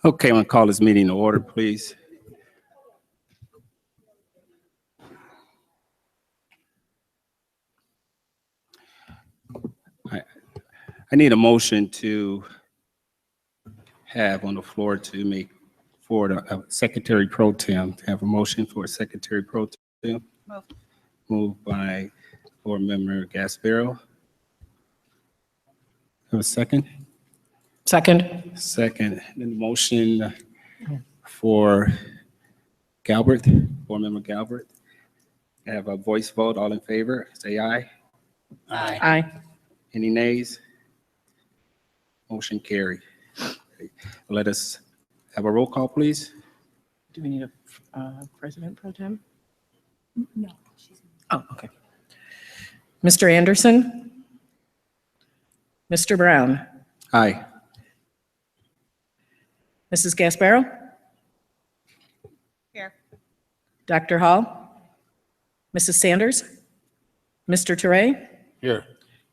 Okay, I'm going to call this meeting to order, please. I need a motion to have on the floor to make for the Secretary Pro Tem, to have a motion for Secretary Pro Tem. Moved by Board Member Gasparo. Have a second? Second. Second. And the motion for Galbert, Board Member Galbert. Have a voice vote. All in favor, say aye. Aye. Aye. Any nays? Motion carried. Let us have a roll call, please. Do we need a President Pro Tem? No. Oh, okay. Mr. Anderson? Mr. Brown? Aye. Mrs. Gasparo? Here. Dr. Hall? Mrs. Sanders? Mr. Teray? Here.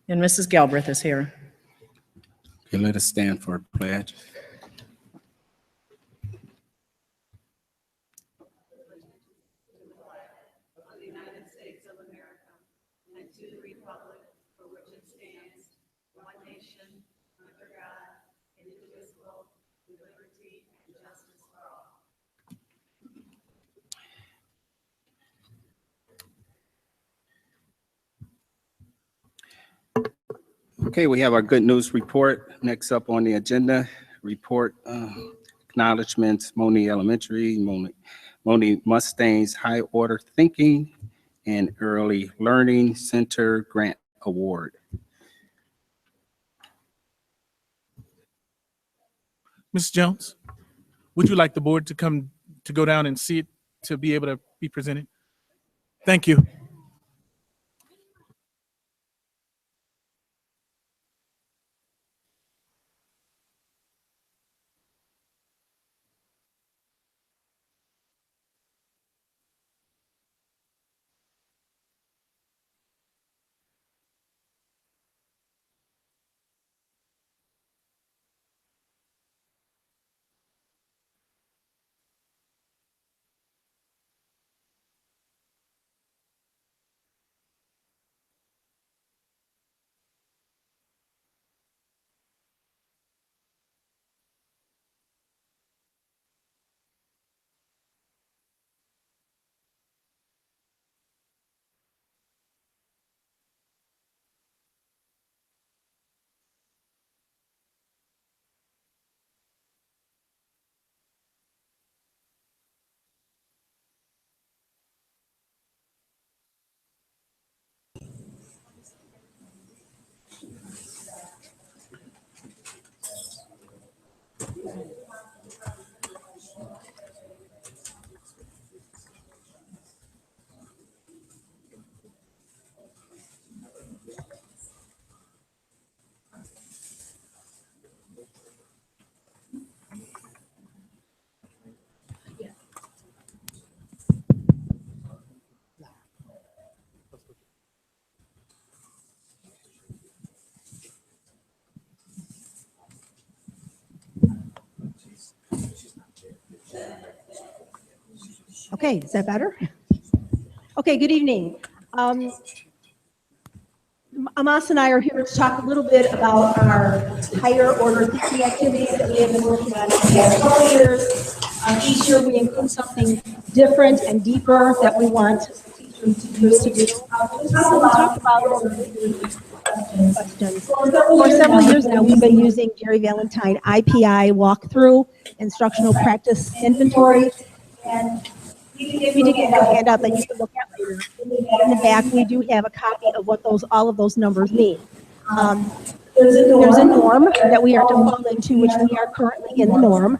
And Mrs. Galbraith is here. Okay, let us stand for a pledge. Okay, we have our good news report. Next up on the agenda, report acknowledgements, Monee Elementary, Monee Mustangs High Order Thinking and Early Learning Center Grant Award. Ms. Jones, would you like the board to come to go down and see it to be able to be presented? Thank you. Okay, is that better? Okay, good evening. Amos and I are here to talk a little bit about our higher order thinking activities that we have been working on for the past couple of years. Each year we include something different and deeper that we want teachers to do. We'll talk about questions. For several years now, we've been using Jerry Valentine IPI walkthrough, instructional practice inventory, and we did get a handout that you can look at later. In the back, we do have a copy of what all of those numbers mean. There's a norm that we are to fall into, which we are currently in the norm.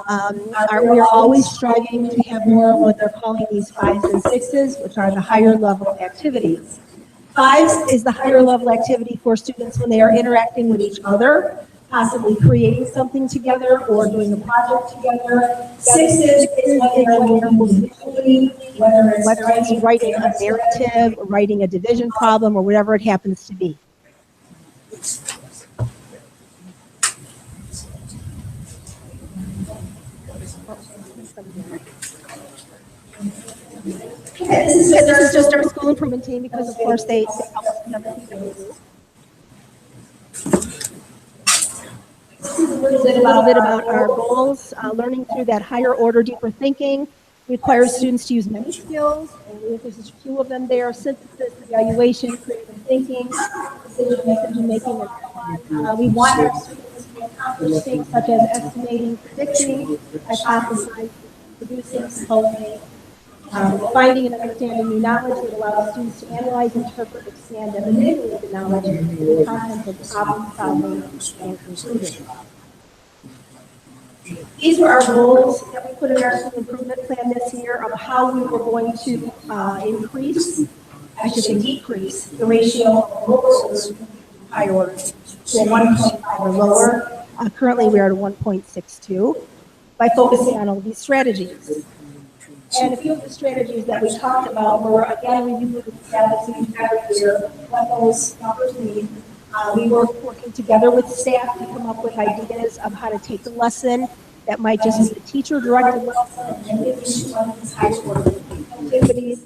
We are always striving to have more of what they're calling these 5s and 6s, which are the higher level activities. 5s is the higher level activity for students when they are interacting with each other, possibly creating something together or doing a project together. 6s is what they are doing individually, whether it's writing a narrative, or writing a division problem, or whatever it happens to be. Okay, this is just our school improvement team because of course they help us with everything that we do. This is a little bit about our goals. Learning through that higher order, deeper thinking requires students to use many skills, and there's just a few of them there: synthesis, evaluation, creative thinking, decision making, and so on. We want our students to accomplish things such as estimating, predicting, hypothesizing, producing, composing, finding and understanding new knowledge that allows students to analyze, interpret, expand, and manipulate the knowledge in the content of problem solving and conclusion. These were our goals that we put in our school improvement plan this year of how we were going to decrease the ratio of lower order to higher order to a 1.5 or lower. Currently, we are at a 1.62 by focusing on all these strategies. And a few of the strategies that we talked about were, again, reviewing the statistics every year, what those numbers mean. We were working together with staff to come up with ideas of how to take the lesson that might just be a teacher-directed lesson and get into one of these high-order activities.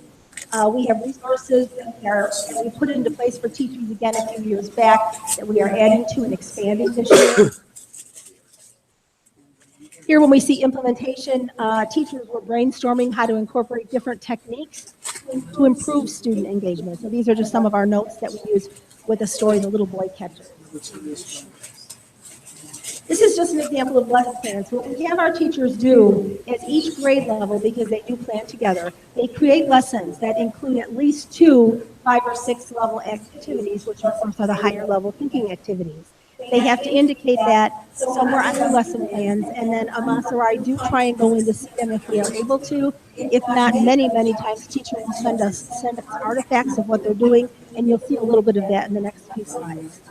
We have resources that we put into place for teachers again a few years back that we are adding to and expanding this year. Here, when we see implementation, teachers were brainstorming how to incorporate different techniques to improve student engagement. So these are just some of our notes that we use with the story, The Little Boy Catcher. This is just an example of lesson plans. What we have our teachers do is each grade level, because they do plan together, they create lessons that include at least 2 5 or 6 level activities, which of course are the higher level thinking activities. They have to indicate that somewhere on their lesson plans, and then Amas or I do try and go in to see them if we are able to. If not, many times teachers will send us artifacts of what they're doing, and you'll see a little bit of that in the next few slides.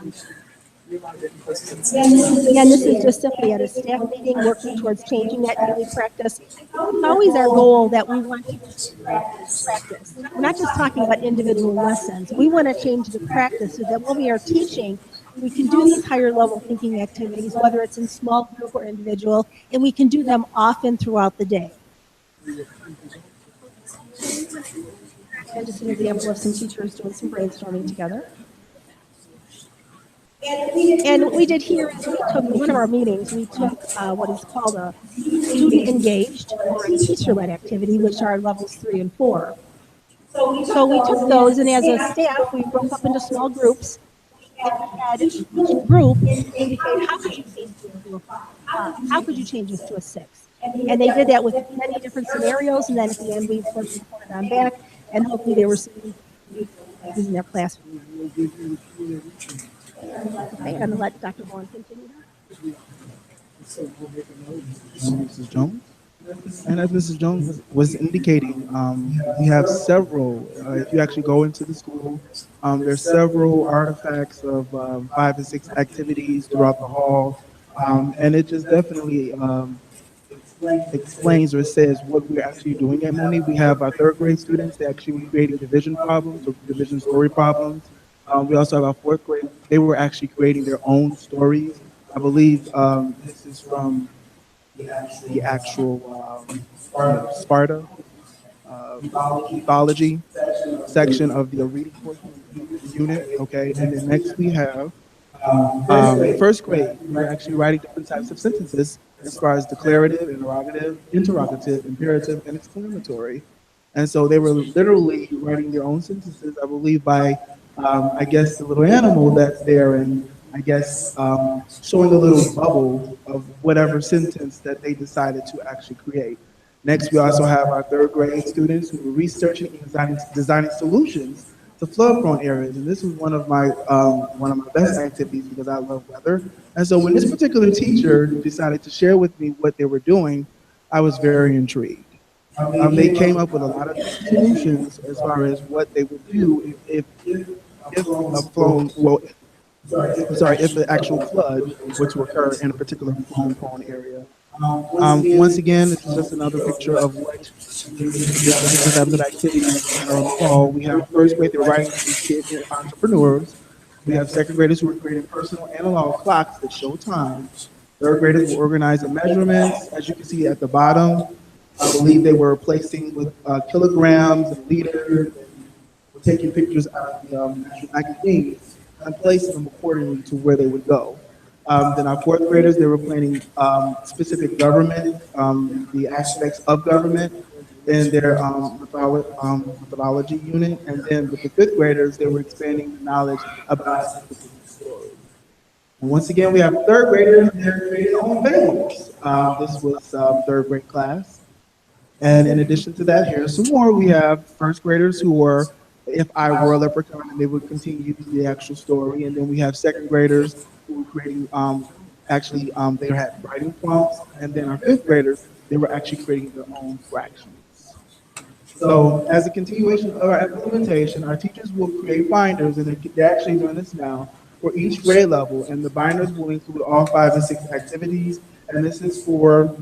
Again, this is just simply at a staff meeting working towards changing that daily practice. It's always our goal that we want to practice. We're not just talking about individual lessons. We want to change the practice so that when we are teaching, we can do these higher level thinking activities, whether it's in small group or individual, and we can do them often throughout the day. And just an example of some teachers doing some brainstorming together. And what we did here is we took, in one of our meetings, we took what is called a student engaged or a teacher-led activity, which are levels 3 and 4. So we took those, and as a staff, we broke up into small groups. And we had each group indicate how could you change this to a 5? How could you change this to a 6? And they did that with many different scenarios, and then at the end, we reported on back, and hopefully they were seeing using their classroom. Okay, I'm going to let Dr. Vaughn continue that. Mrs. Jones. And as Mrs. Jones was indicating, we have several, if you actually go into the school, there's several artifacts of 5 and 6 activities throughout the hall. And it just definitely explains or says what we're actually doing at Monee. We have our 3rd grade students, they actually were creating division problems or division story problems. We also have our 4th grade, they were actually creating their own stories. I believe this is from the actual Sparta ethology section of the reading portion unit. Okay, and then next we have 1st grade. We're actually writing different types of sentences as far as declarative, interrogative, imperative, and exclamatory. And so they were literally writing their own sentences, I believe, by I guess the little animal that's there, and I guess showing a little bubble of whatever sentence that they decided to actually create. Next, we also have our 3rd grade students who were researching and designing solutions to flood-prone areas. And this was one of my best activities because I love weather. And so when this particular teacher decided to share with me what they were doing, I was very intrigued. They came up with a lot of solutions as far as what they would do if the actual flood were to occur in a particular flood-prone area. Once again, this is just another picture of what different types of activities are on the wall. We have 1st grade, they're writing these kids entrepreneurs. We have 2nd graders who are creating personal analog clocks that show time. Third graders were organizing measurements. As you can see at the bottom, I believe they were placing with kilograms and liters, were taking pictures out of the actual magazines and placing them accordingly to where they would go. Then our fourth graders, they were planning specific government, the aspects of government in their methodology unit. And then with the fifth graders, they were expanding the knowledge about specific stories. And once again, we have third graders, they're creating their own fables. This was third grade class. And in addition to that, here's some more. We have first graders who were, if I were a leprechaun, and they would continue the actual story. And then we have second graders who were creating, they had writing prompts. And then our fifth graders, they were actually creating their own fractions. So as a continuation of our implementation, our teachers will create binders, and they're actually doing this now, for each grade level. And the binders will include all 5 and 6 activities. And this is for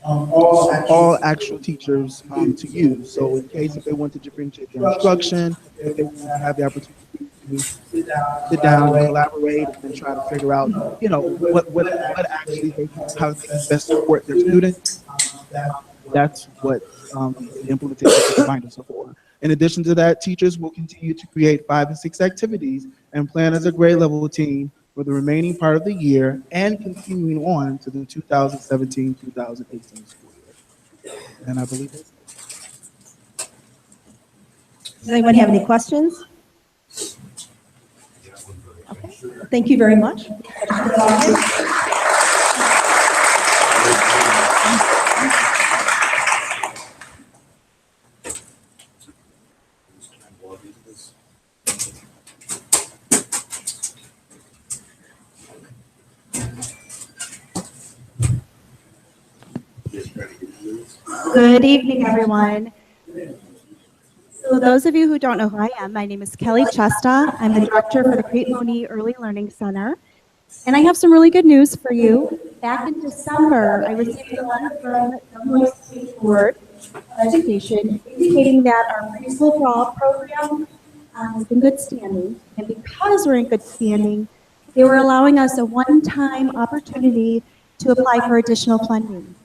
all actual teachers to use. So in case if they want to differentiate their instruction, if they want to have the opportunity to sit down and collaborate and try to figure out, what actually how they can best support their students. That's what the implementation of the binders are for. In addition to that, teachers will continue to create 5 and 6 activities and plan as a grade level team for the remaining part of the year and continuing on to the 2017-2018 school year. And I believe that's it. Does anyone have any questions? Okay, thank you very much. Good evening, everyone. So those of you who don't know who I am, my name is Kelly Chesta. I'm the director for the Crete Monee Early Learning Center. And I have some really good news for you. Back in December, I received a letter from the Illinois State Board of Education indicating that our Preschool for All program is in good standing. And because we're in good standing, they were allowing us a one-time opportunity to apply for additional funding.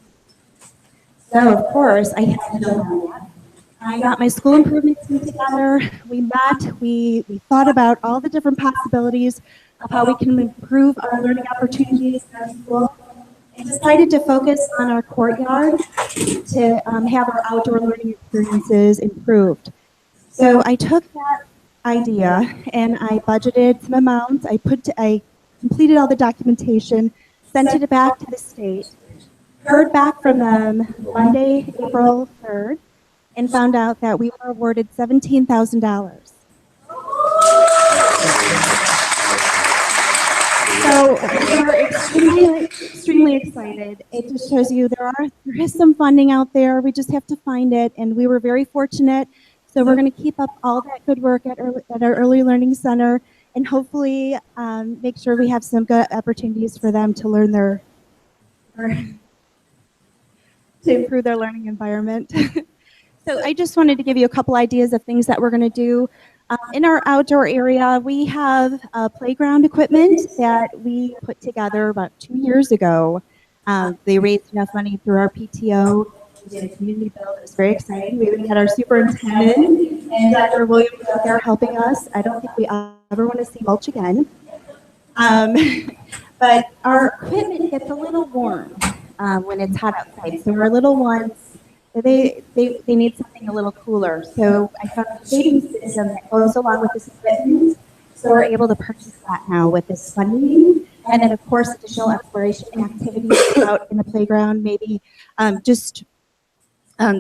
So, of course, I had to jump on that. I got my school improvement team together. We met, we thought about all the different possibilities of how we can improve our learning opportunities in our school, and decided to focus on our courtyard to have our outdoor learning experiences improved. So I took that idea and I budgeted some amounts. I completed all the documentation, sent it back to the state, heard back from them Monday, April 3rd, and found out that we were awarded $17,000. So we're extremely excited. It just shows you there is some funding out there. We just have to find it, and we were very fortunate. So we're going to keep up all that good work at our Early Learning Center, and hopefully make sure we have some good opportunities for them to learn to improve their learning environment. So I just wanted to give you a couple ideas of things that we're going to do. In our outdoor area, we have playground equipment that we put together about 2 years ago. They raised enough money through our PTO. We did a community build. It was very exciting. We even had our superintendent and Dr. Williams out there helping us. I don't think we ever want to see mulch again. But our equipment gets a little warm when it's hot outside. So our little ones, they need something a little cooler. So I found a shading system that goes along with this equipment. So we're able to purchase that now with this funding. And then, of course, additional exploration activities out in the playground. Maybe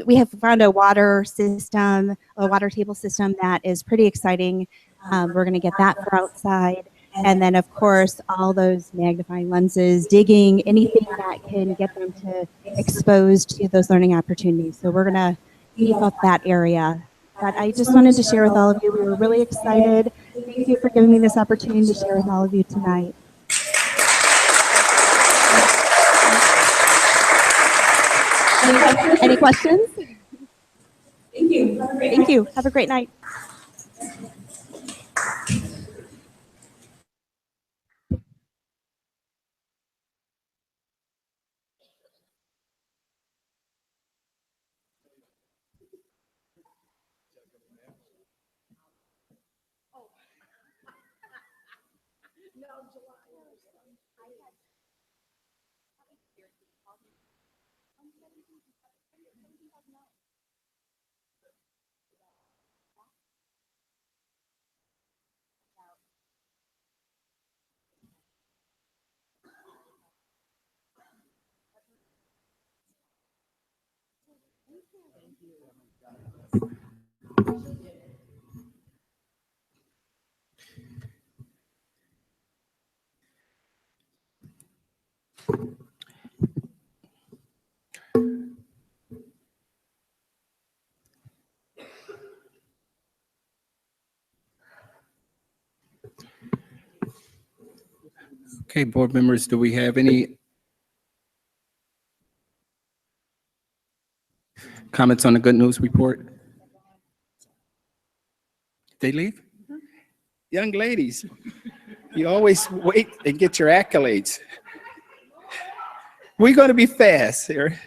we have found a water table system that is pretty exciting. We're going to get that for outside. And then, of course, all those magnifying lenses, digging, anything that can get them to exposed to those learning opportunities. So we're going to beef up that area. But I just wanted to share with all of you, we were really excited. Thank you for giving me this opportunity to share with all of you tonight. Any questions? Thank you. Thank you. Have a great night. Okay, board members, do we have any comments on the good news report? They leave? Young ladies, you always wait and get your accolades. We're going to be fast here.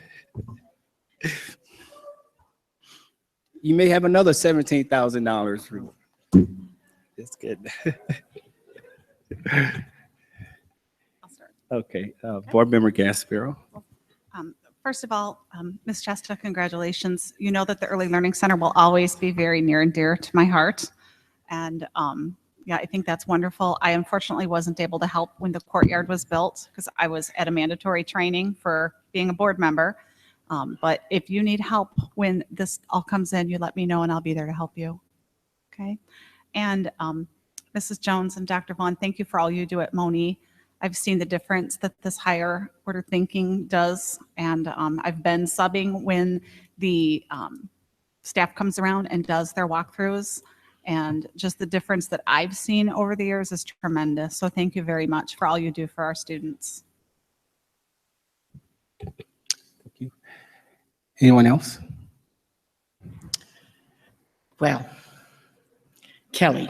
You may have another $17,000. That's good. I'll start. Okay, board member Gasparo. First of all, Ms. Chesta, congratulations. You know that the Early Learning Center will always be very near and dear to my heart. And yeah, I think that's wonderful. I unfortunately wasn't able to help when the courtyard was built because I was at a mandatory training for being a board member. But if you need help when this all comes in, you let me know and I'll be there to help you. Okay. And Mrs. Jones and Dr. Vaughn, thank you for all you do at Monee. I've seen the difference that this higher order thinking does. And I've been subbing when the staff comes around and does their walkthroughs. And just the difference that I've seen over the years is tremendous. So thank you very much for all you do for our students. Thank you. Anyone else? Well, Kelly,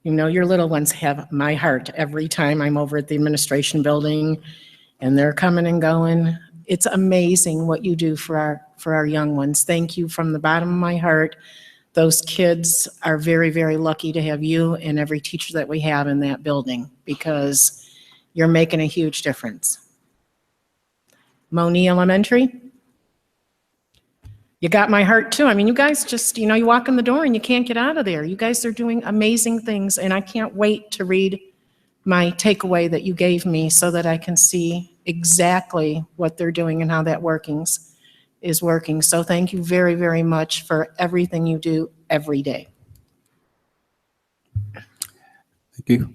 you know your little ones have my heart every time I'm over at the administration building and they're coming and going. It's amazing what you do for our young ones. Thank you from the bottom of my heart. Those kids are very, very lucky to have you and every teacher that we have in that building because you're making a huge difference. Monee Elementary, you got my heart too. I mean, you guys just, you know, you walk in the door and you can't get out of there. You guys are doing amazing things and I can't wait to read my takeaway that you gave me so that I can see exactly what they're doing and how that is working. So thank you very, very much for everything you do every day. Thank you.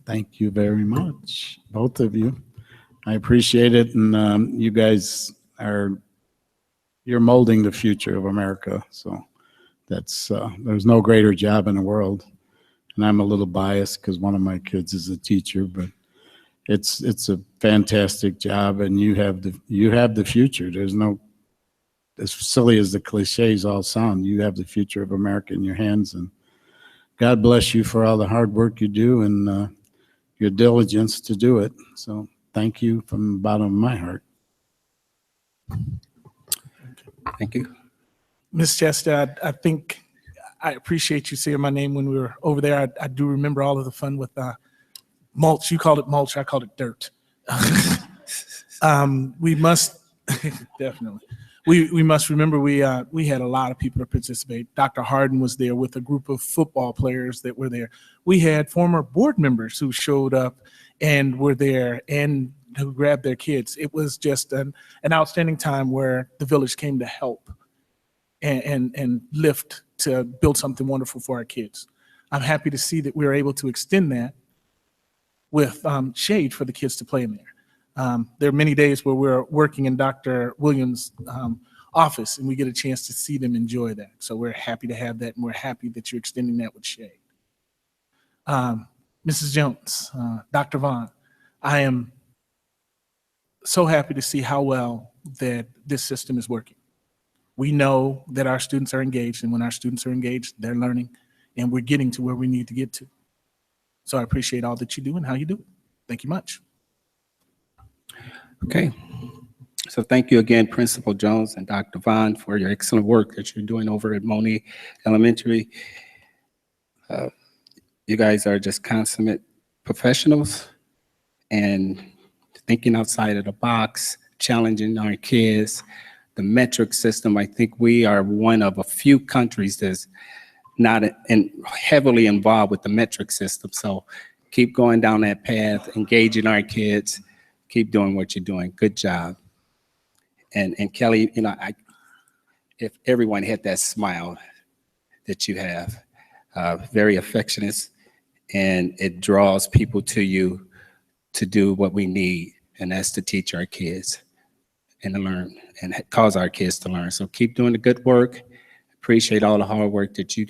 Thank you very much, both of you. I appreciate it, and you guys you're molding the future of America. So that's there's no greater job in the world. And I'm a little biased because one of my kids is a teacher, but it's a fantastic job, and you have the future. There's no, as silly as the cliches all sound, you have the future of America in your hands, and God bless you for all the hard work you do and your diligence to do it. So thank you from the bottom of my heart. Thank you. Ms. Chester, I think I appreciate you saying my name when we were over there. I do remember all of the fun with mulch. You called it mulch. I called it dirt. We must definitely. We must remember we had a lot of people to participate. Dr. Harden was there with a group of football players that were there. We had former board members who showed up and were there and who grabbed their kids. It was just an outstanding time where the village came to help and lift to build something wonderful for our kids. I'm happy to see that we were able to extend that with shade for the kids to play in there. There are many days where we're working in Dr. Williams' office and we get a chance to see them enjoy that. So we're happy to have that, and we're happy that you're extending that with shade. Mrs. Jones, Dr. Vaughn, I am so happy to see how well that this system is working. We know that our students are engaged, and when our students are engaged, they're learning, and we're getting to where we need to get to. So I appreciate all that you do and how you do it. Thank you much. Okay. So thank you again, Principal Jones and Dr. Vaughn, for your excellent work that you're doing over at Monee Elementary. You guys are just consummate professionals and thinking outside of the box, challenging our kids. The metric system, I think we are one of a few countries that's not heavily involved with the metric system. So keep going down that path, engaging our kids, keep doing what you're doing. Good job. And Kelly, if everyone had that smile that you have, very affectionate, and it draws people to you to do what we need, and that's to teach our kids and to learn and cause our kids to learn. So keep doing the good work. Appreciate all the hard work that you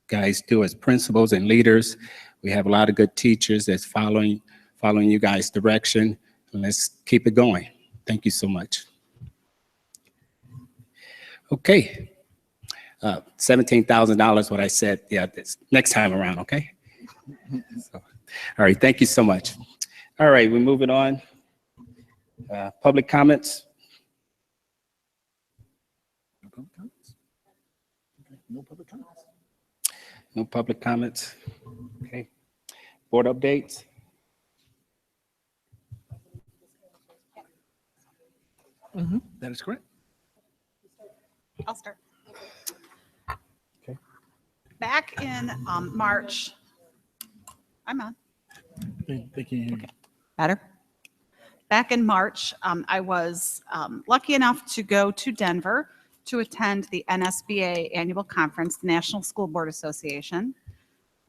guys do as principals and leaders. We have a lot of good teachers that's following you guys' direction. And let's keep it going. Thank you so much. Okay. $17,000, what I said. Yeah, this next time around, okay? So, all right, thank you so much. All right, we're moving on. Public comments. No public comments. No public comments. Okay. Board updates. That is correct. I'll start. Okay. Back in March, I'm on. They can't hear you. Better. Back in March, I was lucky enough to go to Denver to attend the NSBA annual conference, the National School Board Association.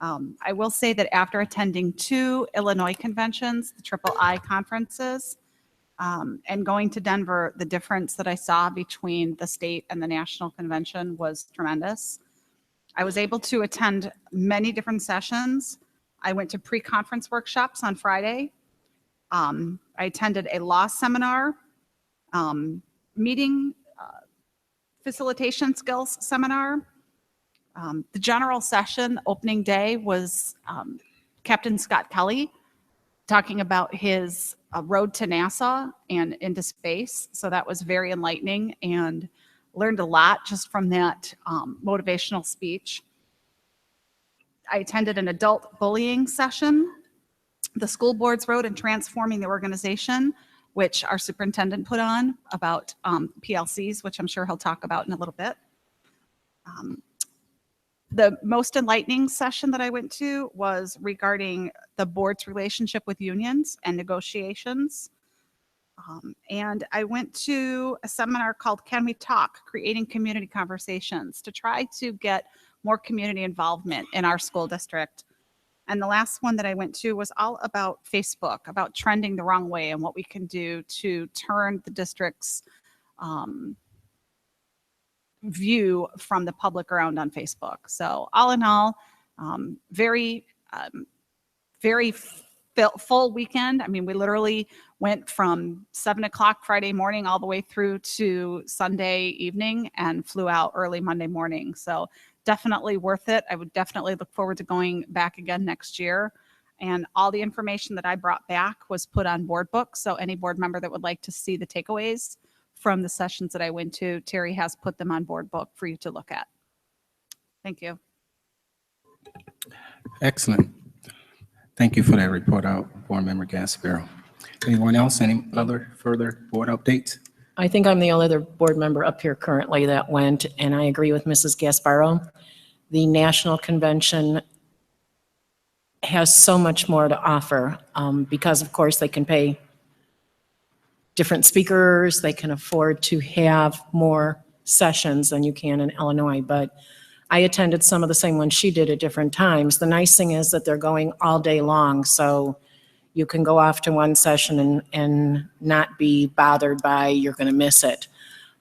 I will say that after attending 2 Illinois conventions, the Triple I conferences, and going to Denver, the difference that I saw between the state and the national convention was tremendous. I was able to attend many different sessions. I went to pre-conference workshops on Friday. I attended a law seminar, meeting facilitation skills seminar. The general session opening day was Captain Scott Kelly talking about his road to NASA and into space. So that was very enlightening and learned a lot just from that motivational speech. I attended an adult bullying session, the school board's road and transforming the organization, which our superintendent put on about PLCs, which I'm sure he'll talk about in a little bit. The most enlightening session that I went to was regarding the board's relationship with unions and negotiations. And I went to a seminar called Can We Talk? Creating Community Conversations, to try to get more community involvement in our school district. And the last one that I went to was all about Facebook, about trending the wrong way and what we can do to turn the district's view from the public around on Facebook. So all in all, very full weekend. I mean, we literally went from 7 o'clock Friday morning all the way through to Sunday evening and flew out early Monday morning. So definitely worth it. I would definitely look forward to going back again next year. And all the information that I brought back was put on board book. So any board member that would like to see the takeaways from the sessions that I went to, Terry has put them on board book for you to look at. Thank you. Excellent. Thank you for that report out, Board Member Gasparo. Anyone else? Any other further board updates? I think I'm the only other board member up here currently that went, and I agree with Mrs. Gasparo. The national convention has so much more to offer because, of course, they can pay different speakers. They can afford to have more sessions than you can in Illinois. But I attended some of the same ones she did at different times. The nice thing is that they're going all day long, so you can go off to one session and not be bothered by you're going to miss it.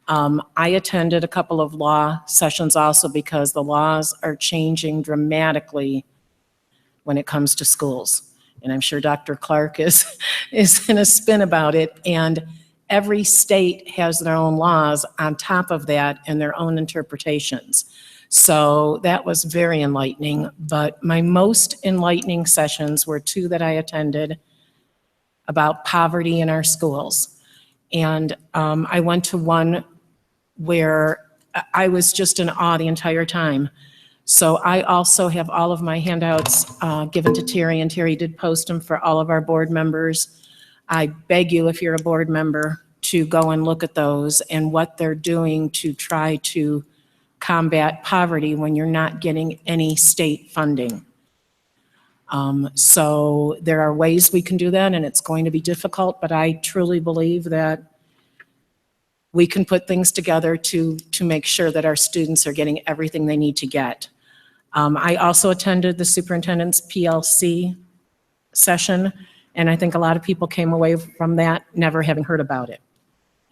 I attended a couple of law sessions also because the laws are changing dramatically when it comes to schools. And I'm sure Dr. Clark is in a spin about it. And every state has their own laws on top of that and their own interpretations. So that was very enlightening. But my most enlightening sessions were 2 that I attended about poverty in our schools. And I went to one where I was just in awe the entire time. So I also have all of my handouts given to Terry, and Terry did post them for all of our board members. I beg you, if you're a board member, to go and look at those and what they're doing to try to combat poverty when you're not getting any state funding. So there are ways we can do that, and it's going to be difficult, but I truly believe that we can put things together to make sure that our students are getting everything they need to get. I also attended the superintendent's PLC session, and I think a lot of people came away from that never having heard about it.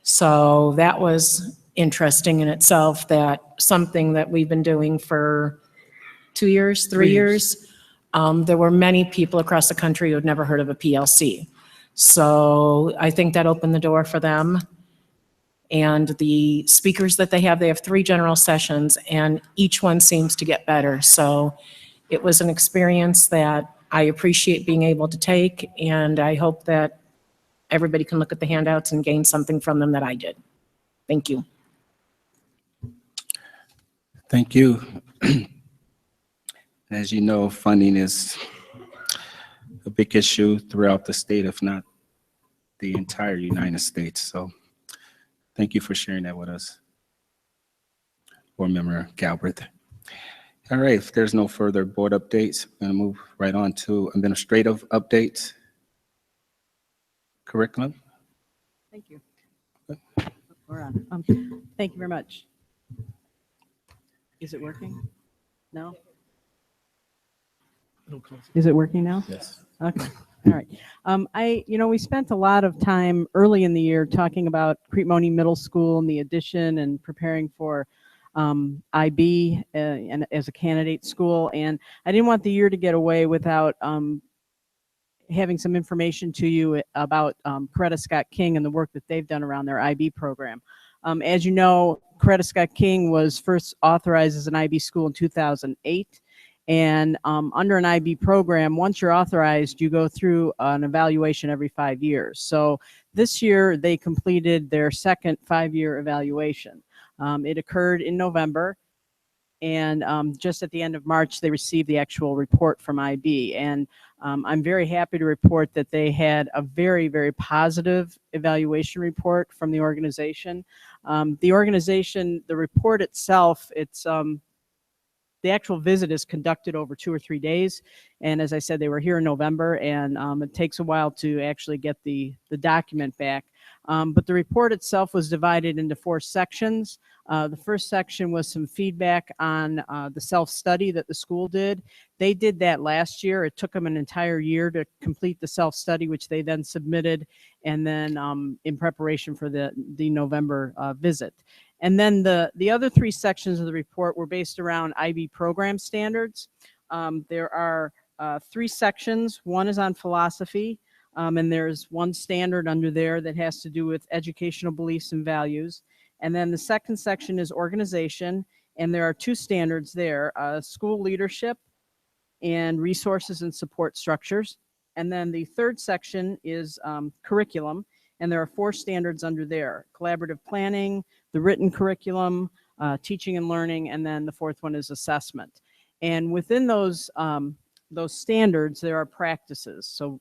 So that was interesting in itself, that something that we've been doing for 2 years, 3 years, there were many people across the country who had never heard of a PLC. So I think that opened the door for them. And the speakers that they have 3 general sessions, and each one seems to get better. So it was an experience that I appreciate being able to take, and I hope that everybody can look at the handouts and gain something from them that I did. Thank you. Thank you. As you know, funding is a big issue throughout the state, if not the entire United States. So thank you for sharing that with us, Board Member Galbraith. All right, if there's no further board updates, I'm going to move right on to administrative updates. Curriculum. Thank you. We're on. Thank you very much. Is it working? No? Is it working now? Yes. Okay. All right. We spent a lot of time early in the year talking about Crete Monee Middle School and the addition and preparing for IB and as a candidate school. And I didn't want the year to get away without having some information to you about Coretta Scott King and the work that they've done around their IB program. As you know, Coretta Scott King was first authorized as an IB school in 2008. And under an IB program, once you're authorized, you go through an evaluation every 5 years. So this year, they completed their second 5-year evaluation. It occurred in November, and just at the end of March, they received the actual report from IB. And I'm very happy to report that they had a very, very positive evaluation report from the organization. The report itself, the actual visit is conducted over 2 or 3 days. And as I said, they were here in November, and it takes a while to actually get the document back. But the report itself was divided into 4 sections. The first section was some feedback on the self-study that the school did. They did that last year. It took them an entire year to complete the self-study, which they then submitted, and then in preparation for the November visit. And then the other 3 sections of the report were based around IB program standards. There are 3 sections. One is on philosophy, and there's one standard under there that has to do with educational beliefs and values. And then the second section is organization, and there are 2 standards there, school leadership and resources and support structures. And then the third section is curriculum, and there are 4 standards under there: collaborative planning, the written curriculum, teaching and learning, and then the 4th one is assessment. And within those standards, there are practices, so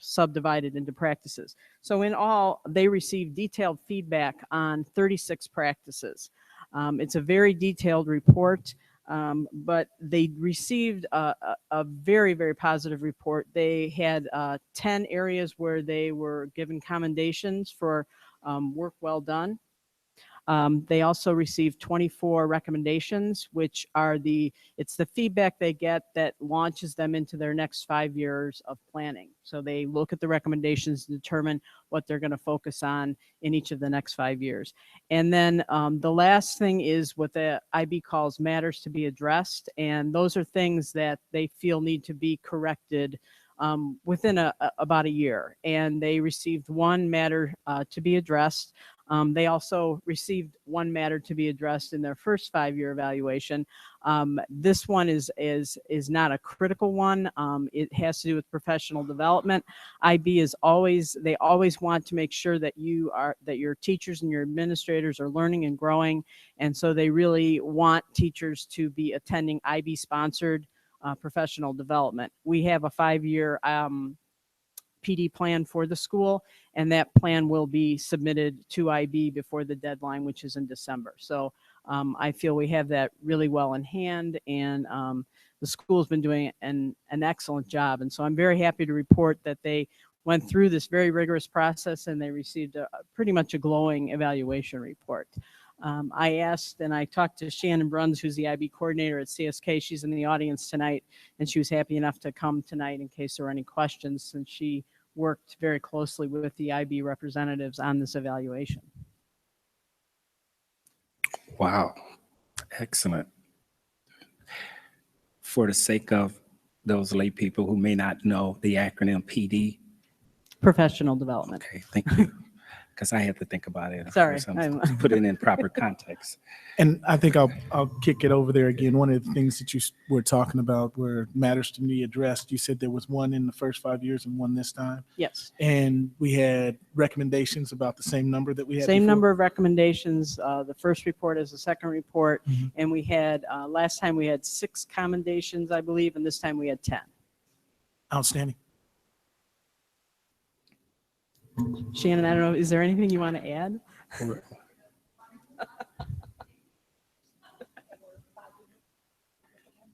subdivided into practices. So in all, they received detailed feedback on 36 practices. It's a very detailed report, but they received a very, very positive report. They had 10 areas where they were given commendations for work well done. They also received 24 recommendations, which are it's the feedback they get that launches them into their next 5 years of planning. So they look at the recommendations to determine what they're going to focus on in each of the next 5 years. And then the last thing is what the IB calls matters to be addressed. And those are things that they feel need to be corrected within about a year. And they received 1 matter to be addressed. They also received one matter to be addressed in their first 5-year evaluation. This one is not a critical one. It has to do with professional development. IB is they always want to make sure that your teachers and your administrators are learning and growing. And so they really want teachers to be attending IB sponsored professional development. We have a 5-year PD plan for the school, and that plan will be submitted to IB before the deadline, which is in December. So I feel we have that really well in hand, and the school's been doing an excellent job. And so I'm very happy to report that they went through this very rigorous process and they received pretty much a glowing evaluation report. I asked and I talked to Shannon Bruns, who's the IB coordinator at CSK. She's in the audience tonight, and she was happy enough to come tonight in case there were any questions, since she worked very closely with the IB representatives on this evaluation. Wow, excellent. For the sake of those lay people who may not know the acronym PD. Professional development. Okay, thank you. Because I had to think about it. Sorry, Put it in proper context. And I think I'll kick it over there again. One of the things that you were talking about where matters to me addressed, you said there was one in the first 5 years and one this time. Yes. And we had recommendations about the same number that we had Same before? number of recommendations. The first report is the second report. Mhm. And we had, last time we had 6 commendations, I believe, and this time we had 10. Outstanding. Shannon, I don't know, is there anything you want to add?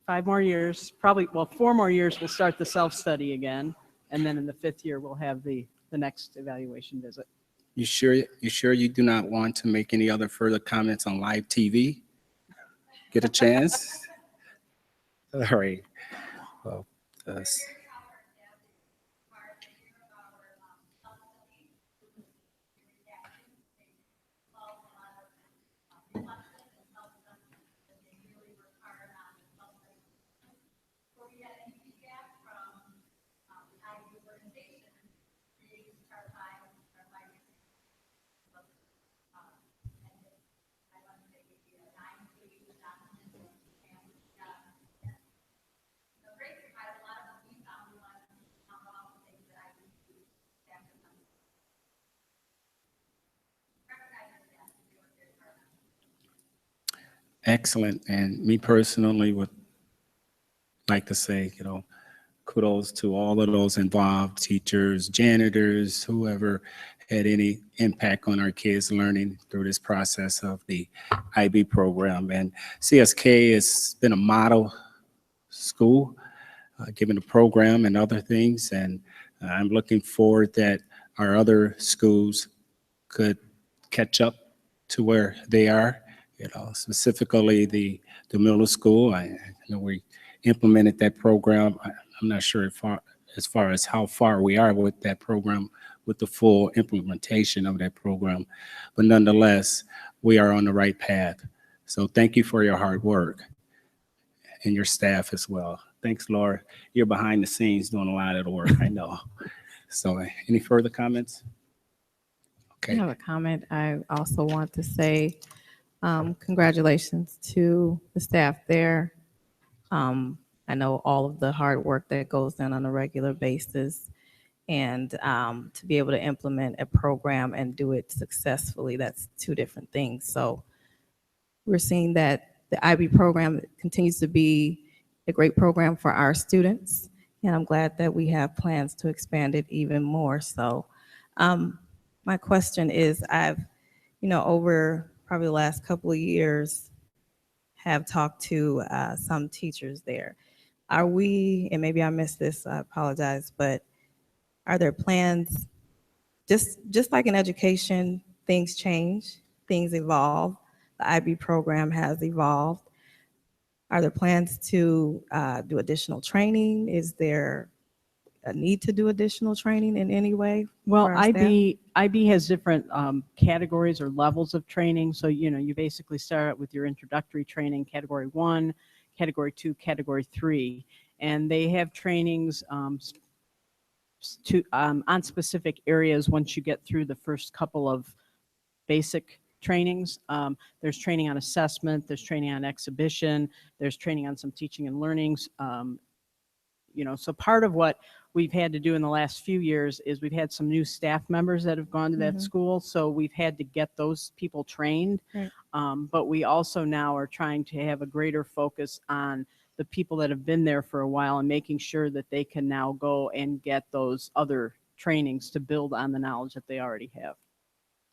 5 more years, probably, well, 4 more years, we'll start the self-study again. And then in the 5th year, we'll have the next evaluation visit. You sure you do not want to make any other further comments on live TV? Get a chance? All right. Well, excellent. And me personally would like to say, kudos to all of those involved, teachers, janitors, whoever had any impact on our kids' learning through this process of the IB program. And CSK has been a model school, given the program and other things. And I'm looking forward that our other schools could catch up to where they are, specifically the middle school. I know we implemented that program. I'm not sure as far as how far we are with that program, with the full implementation of that program. But nonetheless, we are on the right path. So thank you for your hard work and your staff as well. Thanks, Laura. You're behind the scenes doing a lot of the work, I know. So any further comments? I Okay. have a comment. I also want to say congratulations to the staff there. I know all of the hard work that goes in on a regular basis, and to be able to implement a program and do it successfully, that's 2 different things. So we're seeing that the IB program continues to be a great program for our students, and I'm glad that we have plans to expand it even more. So my question is, I've, over probably the last couple of years, have talked to some teachers there. Are we, and maybe I missed this, I apologize, but are there plans, just like in education, things change, things evolve, the IB program has evolved. Are there plans to do additional training? Is there a need to do additional training in any way? Well, for our staff? IB has different categories or levels of training. So, you basically start out with your introductory training, category 1, category 2, category 3. And they have trainings on specific areas once you get through the first couple of basic trainings. There's training on assessment, there's training on exhibition, there's training on some teaching and learnings. So part of what we've had to do in the last few years is we've had some new staff members that have gone to that school. So we've had to get those people trained. Right. But we also now are trying to have a greater focus on the people that have been there for a while and making sure that they can now go and get those other trainings to build on the knowledge that they already have.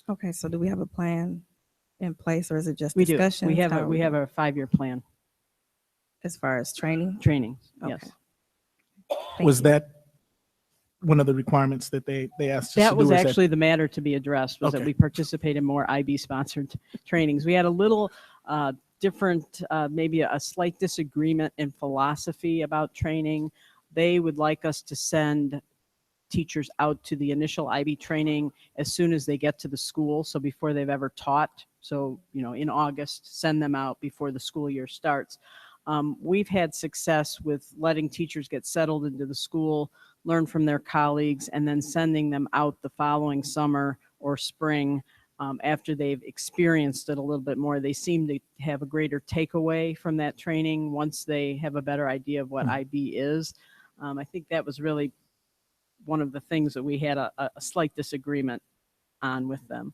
Okay, so do we have a plan in place, or is it just We do. discussions? We have How we have a 5-year plan. as far as training? Training, Okay. yes. Thank Was you. that one of the requirements that they asked us That to was do? Is actually the matter to be addressed, was that Okay. we participate in more IB-sponsored trainings. We had a little different, maybe a slight disagreement in philosophy about training. They would like us to send teachers out to the initial IB training as soon as they get to the school, so before they've ever taught. So, in August, send them out before the school year starts. We've had success with letting teachers get settled into the school, learn from their colleagues, and then sending them out the following summer or spring after they've experienced it a little bit more. They seem to have a greater takeaway from that training once they have a better idea of what IB is. I think that was really one of the things that we had a slight disagreement on with them.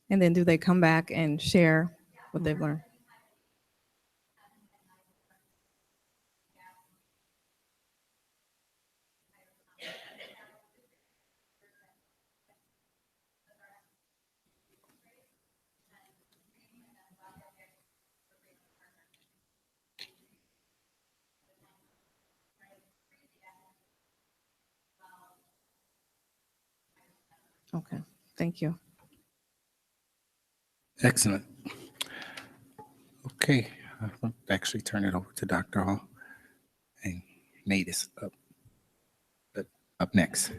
And then do they come back and share what they've learned? Okay, thank you. Excellent. Okay, I'll actually turn it over to Dr. Hall. And Nate is up next.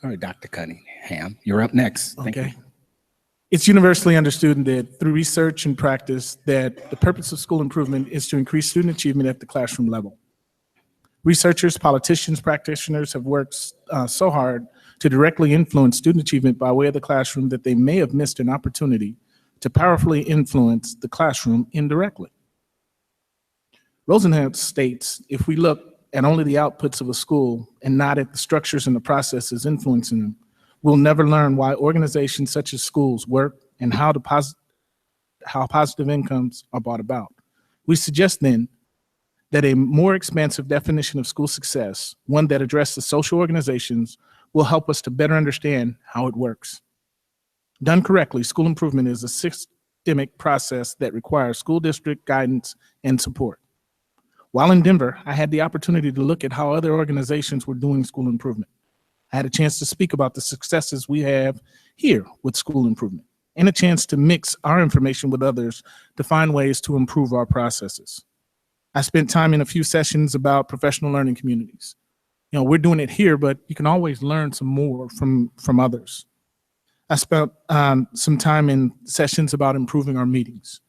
All right, Dr. Cunningham, you're up next. Thank you. Okay. It's universally understood that through research and practice that the purpose of school improvement is to increase student achievement at the classroom level. Researchers, politicians, practitioners have worked so hard to directly influence student achievement by way of the classroom that they may have missed an opportunity to powerfully influence the classroom indirectly. Rosenhaus states, if we look at only the outputs of a school and not at the structures and the processes influencing them, we'll never learn why organizations such as schools work and how positive incomes are brought about. We suggest then that a more expansive definition of school success, one that addresses social organizations, will help us to better understand how it works. Done correctly, school improvement is a systemic process that requires school district guidance and support. While in Denver, I had the opportunity to look at how other organizations were doing school improvement. I had a chance to speak about the successes we have here with school improvement, and a chance to mix our information with others to find ways to improve our processes. I spent time in a few sessions about professional learning communities. We're doing it here, but you can always learn some more from others. I spent some time in sessions about improving our meetings.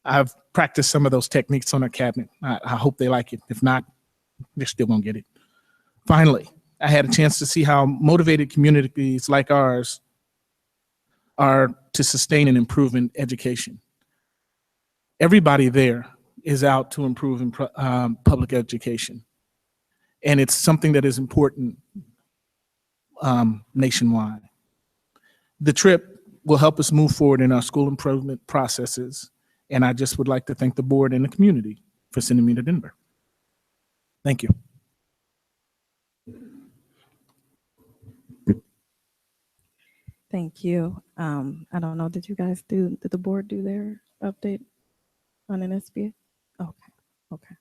I've practiced some of those techniques on a cabinet. I hope they like it. If not, they're still gonna get it. Finally, I had a chance to see how motivated communities like ours are to sustain and improve in education. Everybody there is out to improve in public education. And it's something that is important nationwide. The trip will help us move forward in our school improvement processes. And I just would like to thank the board and the community for sending me to Denver. Thank you. Thank you. I don't know, did the board do their update on NSBA? Okay, okay.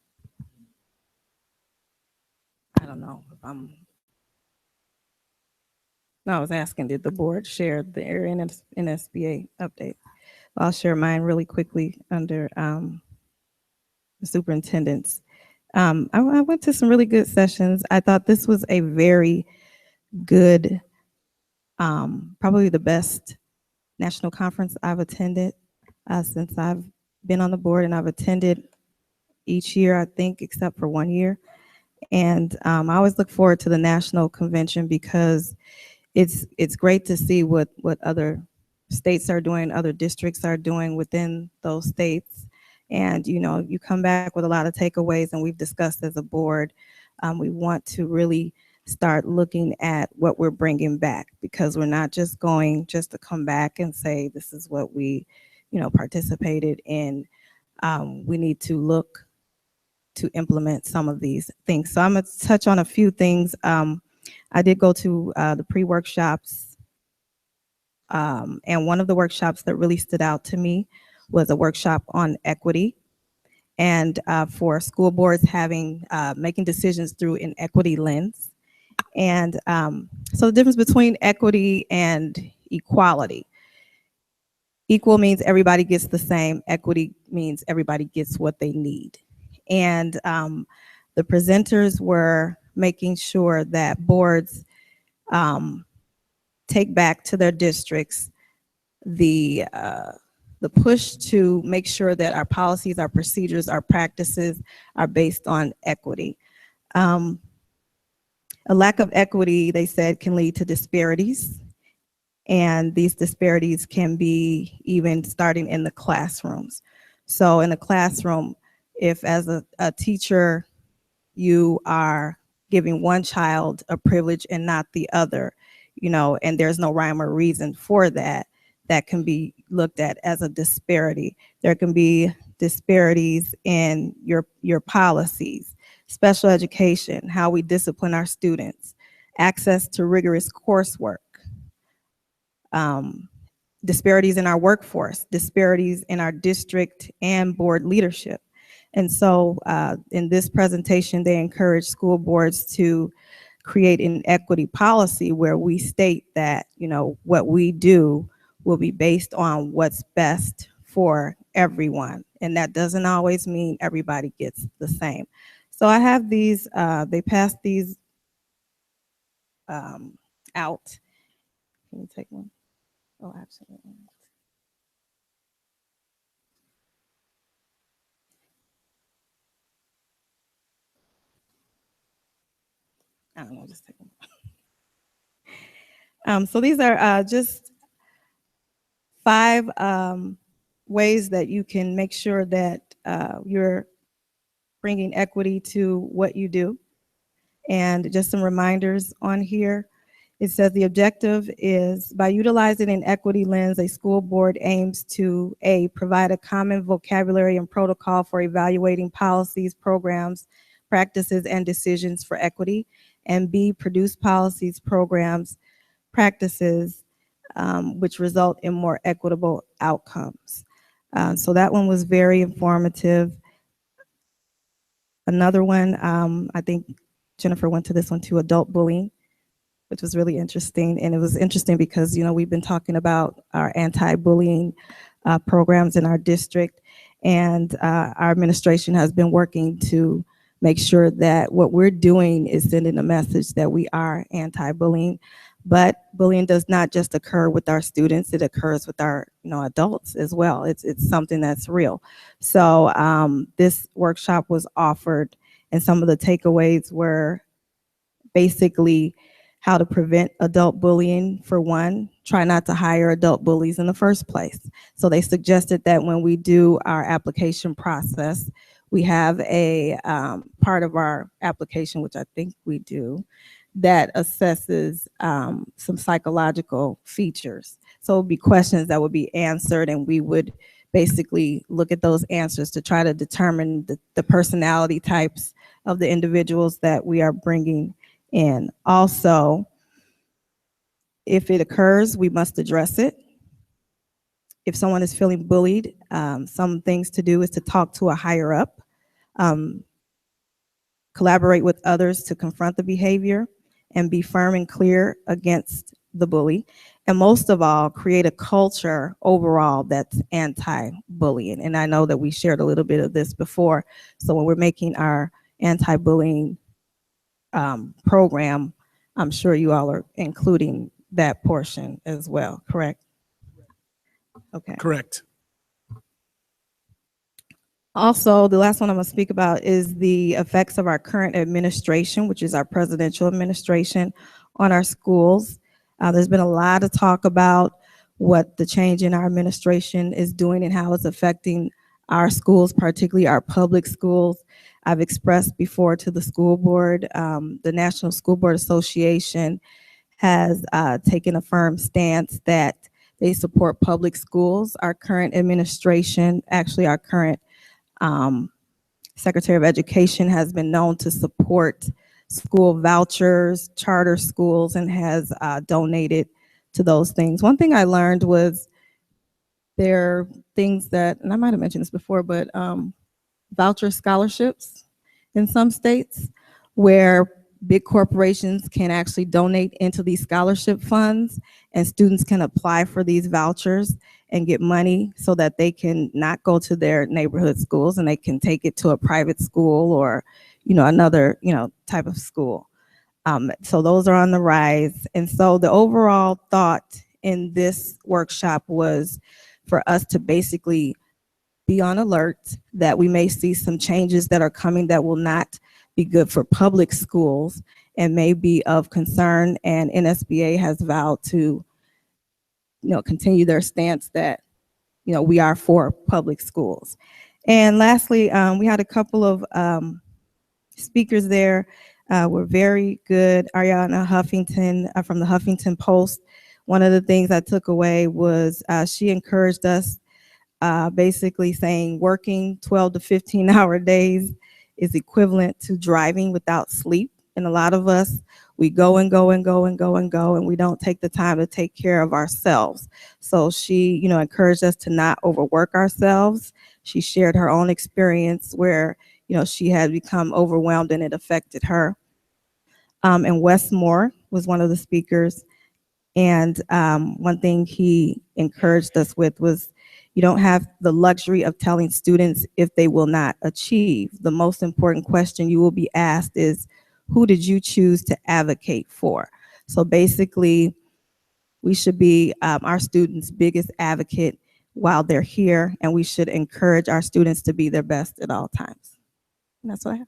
I don't know if no, I was asking, did the board share their NSBA update? I'll share mine really quickly under the superintendent's. I went to some really good sessions. I thought this was a very good, probably the best national conference I've attended since I've been on the board, and I've attended each year, I think, except for 1 year. And I always look forward to the national convention because it's great to see what other states are doing, other districts are doing within those states. And, you know, you come back with a lot of takeaways, and we've discussed as a board, we want to really start looking at what we're bringing back, because we're not just going just to come back and say, this is what we, you know, participated in. We need to look to implement some of these things. So I'm going to touch on a few things. I did go to the pre-workshops, and one of the workshops that really stood out to me was a workshop on equity, and for school boards making decisions through an equity lens. And so the difference between equity and equality. Equal means everybody gets the same. Equity means everybody gets what they need. And the presenters were making sure that boards take back to their districts the push to make sure that our policies, our procedures, our practices are based on equity. A lack of equity, they said, can lead to disparities. And these disparities can be even starting in the classrooms. So in the classroom, if as a teacher, you are giving one child a privilege and not the other, you know, and there's no rhyme or reason for that, that can be looked at as a disparity. There can be disparities in your policies, special education, how we discipline our students, access to rigorous coursework, disparities in our workforce, disparities in our district and board leadership. And so in this presentation, they encourage school boards to create an equity policy where we state that, you know, what we do will be based on what's best for everyone. And that doesn't always mean everybody gets the same. So I have these, they passed these out. Can you take one? Oh, absolutely. I don't know, just take them. So these are just 5 ways that you can make sure that you're bringing equity to what you do. And just some reminders on here. It says the objective is, by utilizing an equity lens, a school board aims to A, provide a common vocabulary and protocol for evaluating policies, programs, practices, and decisions for equity, and B, produce policies, programs, practices, which result in more equitable outcomes. So that one was very informative. Another one, I think Jennifer went to this one too, adult bullying, which was really interesting. And it was interesting because, you know, we've been talking about our anti-bullying programs in our district, and our administration has been working to make sure that what we're doing is sending a message that we are anti-bullying. But bullying does not just occur with our students, it occurs with our, you know, adults as well. It's something that's real. So this workshop was offered, and some of the takeaways were basically how to prevent adult bullying. For one, try not to hire adult bullies in the first place. So they suggested that when we do our application process, we have a part of our application, which I think we do, that assesses some psychological features. So it would be questions that would be answered, and we would basically look at those answers to try to determine the personality types of the individuals that we are bringing in. Also, If it occurs, we must address it. If someone is feeling bullied, some things to do is to talk to a higher up, collaborate with others to confront the behavior, and be firm and clear against the bully. And most of all, create a culture overall that's anti-bullying. And I know that we shared a little bit of this before. So when we're making our anti-bullying program, I'm sure you all are including that portion as well, correct? Okay. Correct. Also, the last one I'm going to speak about is the effects of our current administration, which is our presidential administration, on our schools. There's been a lot of talk about what the change in our administration is doing and how it's affecting our schools, particularly our public schools. I've expressed before to the school board, the National School Board Association has taken a firm stance that they support public schools. Our current administration, actually our current Secretary of Education has been known to support school vouchers, charter schools, and has donated to those things. One thing I learned was there are things that, and I might have mentioned this before, but voucher scholarships in some states where big corporations can actually donate into these scholarship funds, and students can apply for these vouchers and get money so that they can not go to their neighborhood schools and they can take it to a private school or, another, type of school. So those are on the rise. And so the overall thought in this workshop was for us to basically be on alert that we may see some changes that are coming that will not be good for public schools and may be of concern. And NSBA has vowed to, continue their stance that, we are for public schools. And lastly, we had a couple of speakers there. Were very good. Ariana Huffington from the Huffington Post. One of the things I took away was she encouraged us basically saying working 12 to 15-hour days is equivalent to driving without sleep. And a lot of us, we go and go and go and go and go, and we don't take the time to take care of ourselves. So she, encouraged us to not overwork ourselves. She shared her own experience where, she had become overwhelmed and it affected her. And Wes Moore was one of the speakers. And one thing he encouraged us with was, you don't have the luxury of telling students if they will not achieve. The most important question you will be asked is, who did you choose to advocate for? So basically, we should be our students' biggest advocate while they're here, and we should encourage our students to be their best at all times. And that's what I have.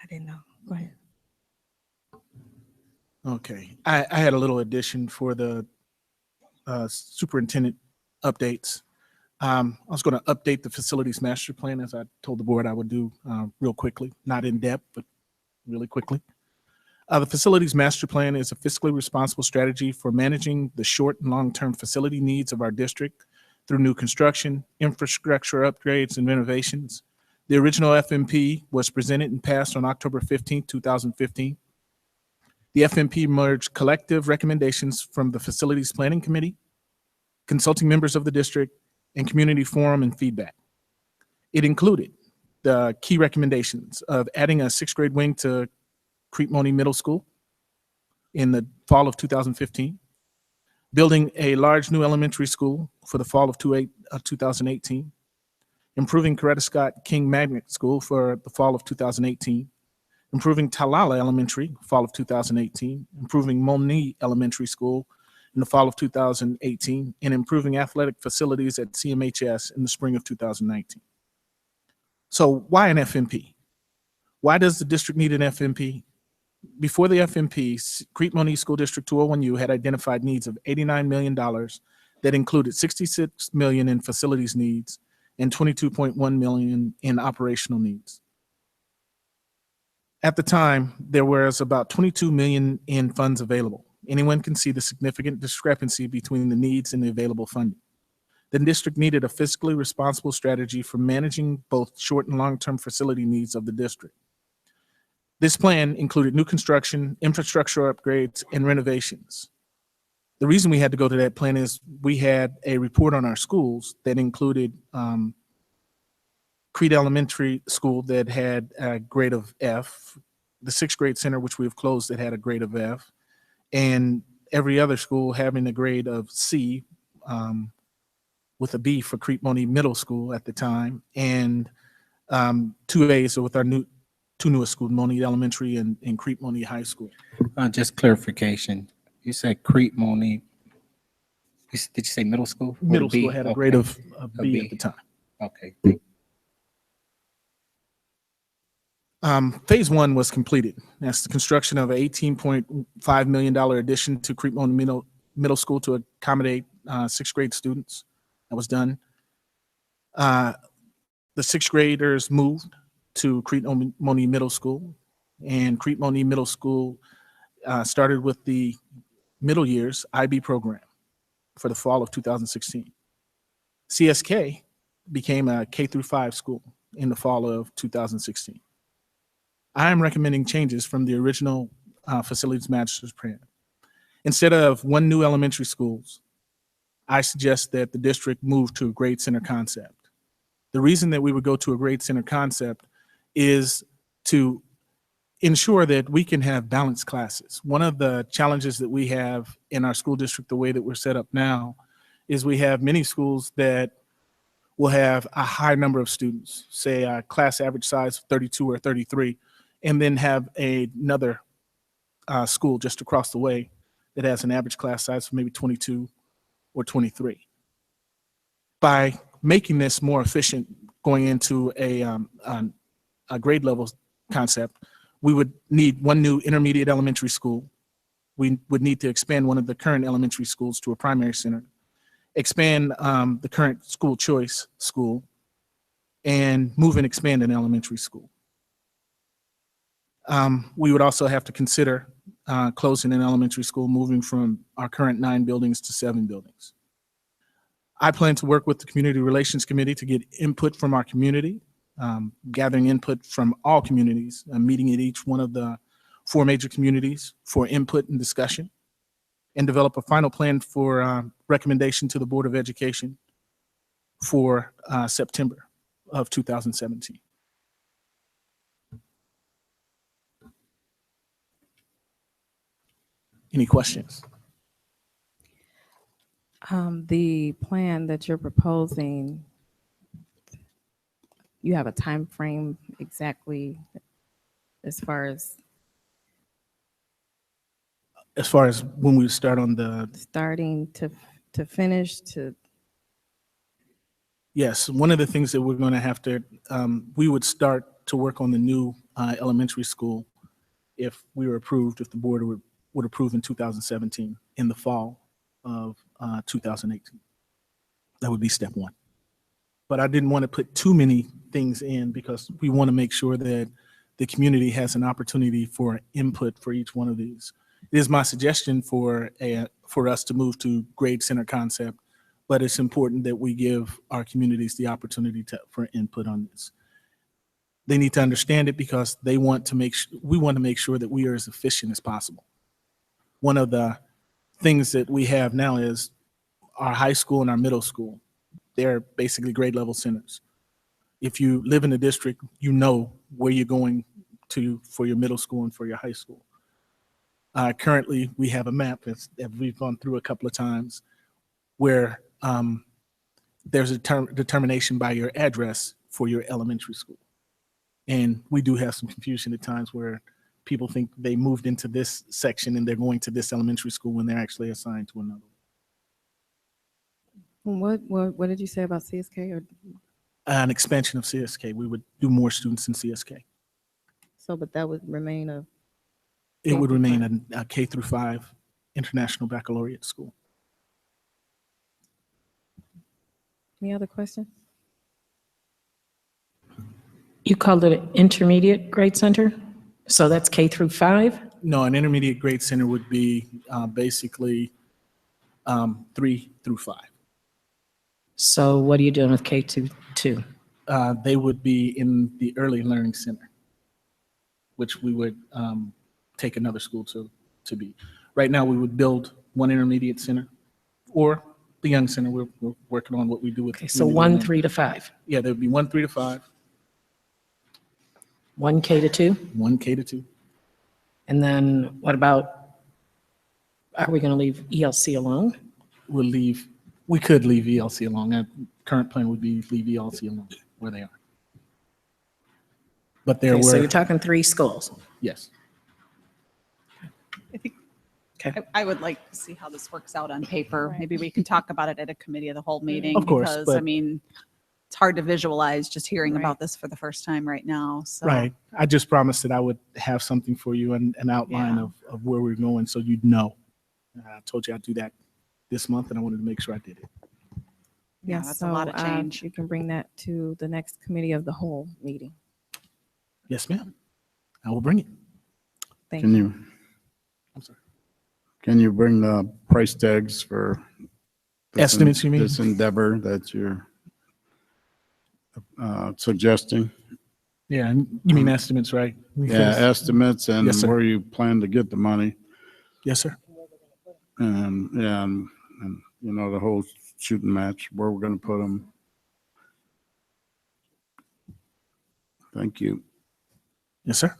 I didn't know. Go ahead. Okay, I had a little addition for the superintendent updates. I was going to update the facilities master plan as I told the board I would do real quickly, not in depth, but really quickly. The facilities master plan is a fiscally responsible strategy for managing the short and long-term facility needs of our district through new construction, infrastructure upgrades, and renovations. The original FMP was presented and passed on October 15, 2015. The FMP merged collective recommendations from the Facilities Planning Committee, consulting members of the district, and community forum and feedback. It included the key recommendations of adding a sixth grade wing to Crete Monee Middle School in the fall of 2015, building a large new elementary school for the fall of 2018, improving Coretta Scott King Magnet School for the fall of 2018, improving Talala Elementary, fall of 2018, improving Monee Elementary School in the fall of 2018, and improving athletic facilities at CMHS in the spring of 2019. So why an FMP? Why does the district need an FMP? Before the FMP, Crete Monee School District 201U had identified needs of $89 million that included $66 million in facilities needs and $22.1 million in operational needs. At the time, there was about $22 million in funds available. Anyone can see the significant discrepancy between the needs and the available funding. The district needed a fiscally responsible strategy for managing both short and long-term facility needs of the district. This plan included new construction, infrastructure upgrades, and renovations. The reason we had to go to that plan is we had a report on our schools that included Crete Elementary School that had a grade of F, the sixth grade center, which we have closed, that had a grade of F, and every other school having a grade of C, with a B for Crete Monee Middle School at the time, and 2 A's with our two newest schools, Monee Elementary and Crete Monee High School. Just clarification. You said Crete Monee. Did you say middle school? Or Middle B? school had a Okay. grade of A B at the time. Okay. Phase one was completed. That's the construction of an $18.5 million addition to Crete Monee Middle School to accommodate sixth grade students. That was done. The sixth graders moved to Crete Monee Middle School, and Crete Monee Middle School started with the middle years IB program for the fall of 2016. CSK became a K through 5 school in the fall of 2016. I am recommending changes from the original facilities master's plan. Instead of 1 new elementary schools, I suggest that the district move to a grade center concept. The reason that we would go to a grade center concept is to ensure that we can have balanced classes. One of the challenges that we have in our school district, the way that we're set up now, is we have many schools that will have a high number of students, say a class average size of 32 or 33, and then have another school just across the way that has an average class size of maybe 22 or 23. By making this more efficient, going into a grade level concept, we would need 1 new intermediate elementary school. We would need to expand one of the current elementary schools to a primary center, expand the current school choice school, and move and expand an elementary school. We would also have to consider closing an elementary school, moving from our current 9 buildings to 7 buildings. I plan to work with the Community Relations Committee to get input from our community, gathering input from all communities, meeting at each one of the 4 major communities for input and discussion, and develop a final plan for recommendation to the Board of Education for September of 2017. Any questions? The plan that you're proposing, you have a time frame exactly as far as when we start on the starting to finish to? Yes, one of the things that we're going to have to, we would start to work on the new elementary school if we were approved, if the board would approve in 2017, in the fall of 2018. That would be step 1. But I didn't want to put too many things in because we want to make sure that the community has an opportunity for input for each one of these. It is my suggestion for us to move to grade center concept, but it's important that we give our communities the opportunity for input on this. They need to understand it because we want to make sure that we are as efficient as possible. One of the things that we have now is our high school and our middle school. They're basically grade level centers. If you live in the district, you know where you're going to for your middle school and for your high school. Currently, we have a map that we've gone through a couple of times where there's a determination by your address for your elementary school. And we do have some confusion at times where people think they moved into this section and they're going to this elementary school when they're actually assigned to another. What did you say about CSK? Or? An expansion of CSK. We would do more students in CSK. So, but that would remain It would remain a K through 5 international baccalaureate school. Any other questions? You called it an intermediate grade center? So that's K through 5? No, an intermediate grade center would be basically 3 through 5. So what are you doing with K to 2? They would be in the early learning center. which we would take another school to be. Right now, we would build one intermediate center or the young center. We're working on what we do with. Okay, so 1, 3 to 5, Yeah, there would be 1, 3 to 5, 1 K to 2. 1 K to 2. And then what about, are we going to leave ELC alone? We could leave ELC alone. Our current plan would be leave ELC alone where they are. But there Okay, so were, you're talking 3 schools. yes. I think Okay. I would like to see how this works out on paper. Maybe we can talk about it at a committee of the whole meeting. Of course, Because, I but- mean, it's hard to visualize just hearing Right. about this for the first time right now, so. Right. I just promised that I would have something for you and an outline Yeah. of where we're going so you'd know. I told you I'd do that this month and I wanted to make sure I did it. Yeah, that's a lot of change. You can bring that to the next committee of the whole meeting. Yes, ma'am. I will bring it. Thank Can you. you, I'm sorry. can you bring the price tags for? this Estimates, you mean? This endeavor that you're suggesting? Yeah, and you mean estimates, right? Yeah, estimates and Yes, sir. where you plan to get the money. Yes, sir. And, yeah, and you know, the whole shooting match, where we're gonna put them. Thank you. Yes, sir.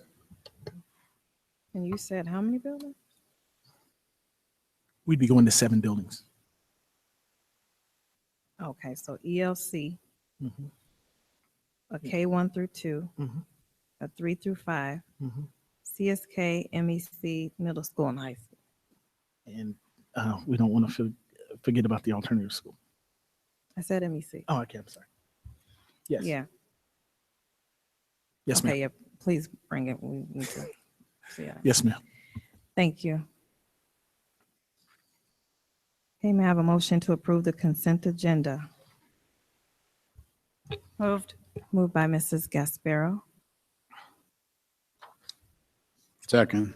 And you said how many buildings? We'd be going to 7 buildings. Okay, so ELC, Mhm. a K1 through 2, Mhm. a 3 through 5, Mhm. CSK, MEC, middle school and high school. And we don't want to forget about the alternative school. I said MEC. Oh, okay, I'm sorry. Yes. Yeah. Yes, Okay, ma'am. yeah, please bring it. We need to see it. Yes, ma'am. Thank you. Okay, may I have a motion to approve the consent agenda? Moved. Moved by Mrs. Gasparo, Second.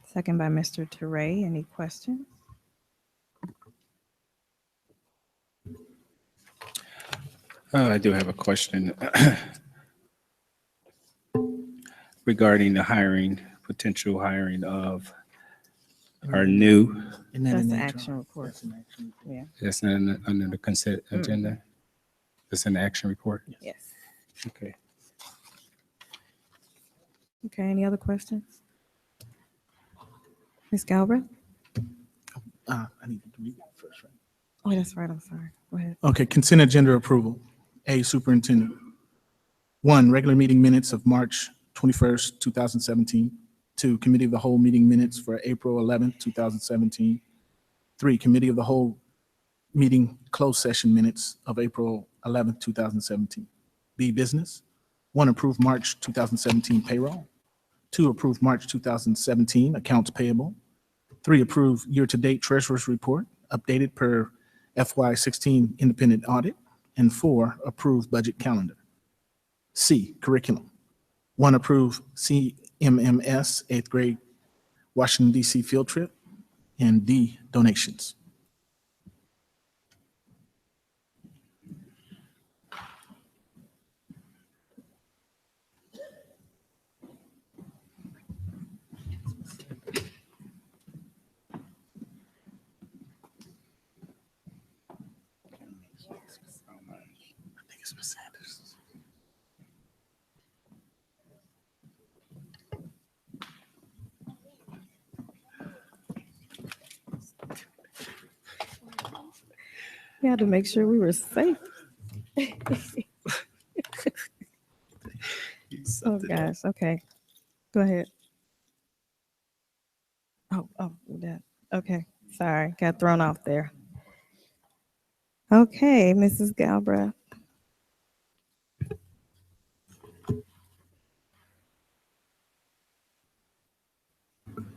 second by Mr. Teray. Any questions? I do have a question regarding the hiring, potential hiring of our new, Isn't that That's in the the action report. That's an action report. Yeah, that's under the consent agenda. That's in the action report. yes. Okay. Okay, any other questions? Ms. Galbraith? I need to read that first, right? Oh, that's right, I'm sorry. Go ahead. Okay, consent agenda approval. A, superintendent. 1, regular meeting minutes of March 21st, 2017. 2, committee of the whole meeting minutes for April 11th, 2017. 3, committee of the whole meeting closed session minutes of April 11th, 2017. B, business. 1, approve March 2017 payroll. 2, approve March 2017 accounts payable. 3, approve year-to-date treasurer's report updated per FY16 independent audit. And 4, approve budget calendar. C, curriculum. 1, approve CMMS 8th grade Washington DC field trip. And D, donations. I think it's Ms. Sanders. We had to make sure we were safe. Oh, gosh, okay. Go ahead. Oh, that, okay, sorry, got thrown off there. Okay, Mrs. Galbraith.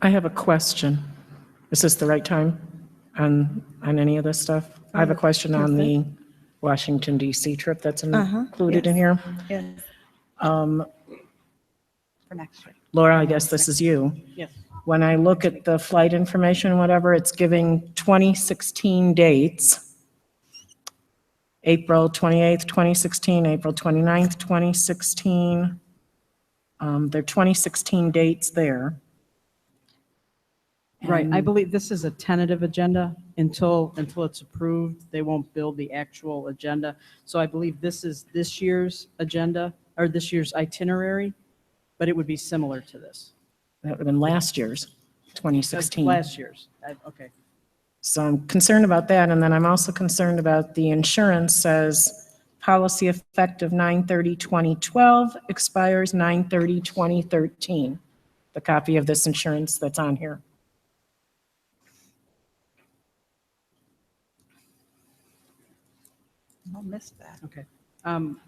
I have a question. Is this the right time on any of this stuff? I have a question on the Washington DC trip that's included in yes. here. Yes. For next year. Laura, I guess this is you. Yes. When I look at the flight information, whatever, it's giving 2016 dates. April 28th, 2016, April 29th, 2016. Their 2016 dates there. Right, I And- believe this is a tentative agenda until it's approved. They won't build the actual agenda. So I believe this is this year's agenda, or this year's itinerary, but it would be similar to this. That would have been last year's, That's 2016. last year's, okay. So I'm concerned about that, and then I'm also concerned about the insurance says policy effective 9/30/2012, expires 9/30/2013. The copy of this insurance that's on here. I missed that. Okay.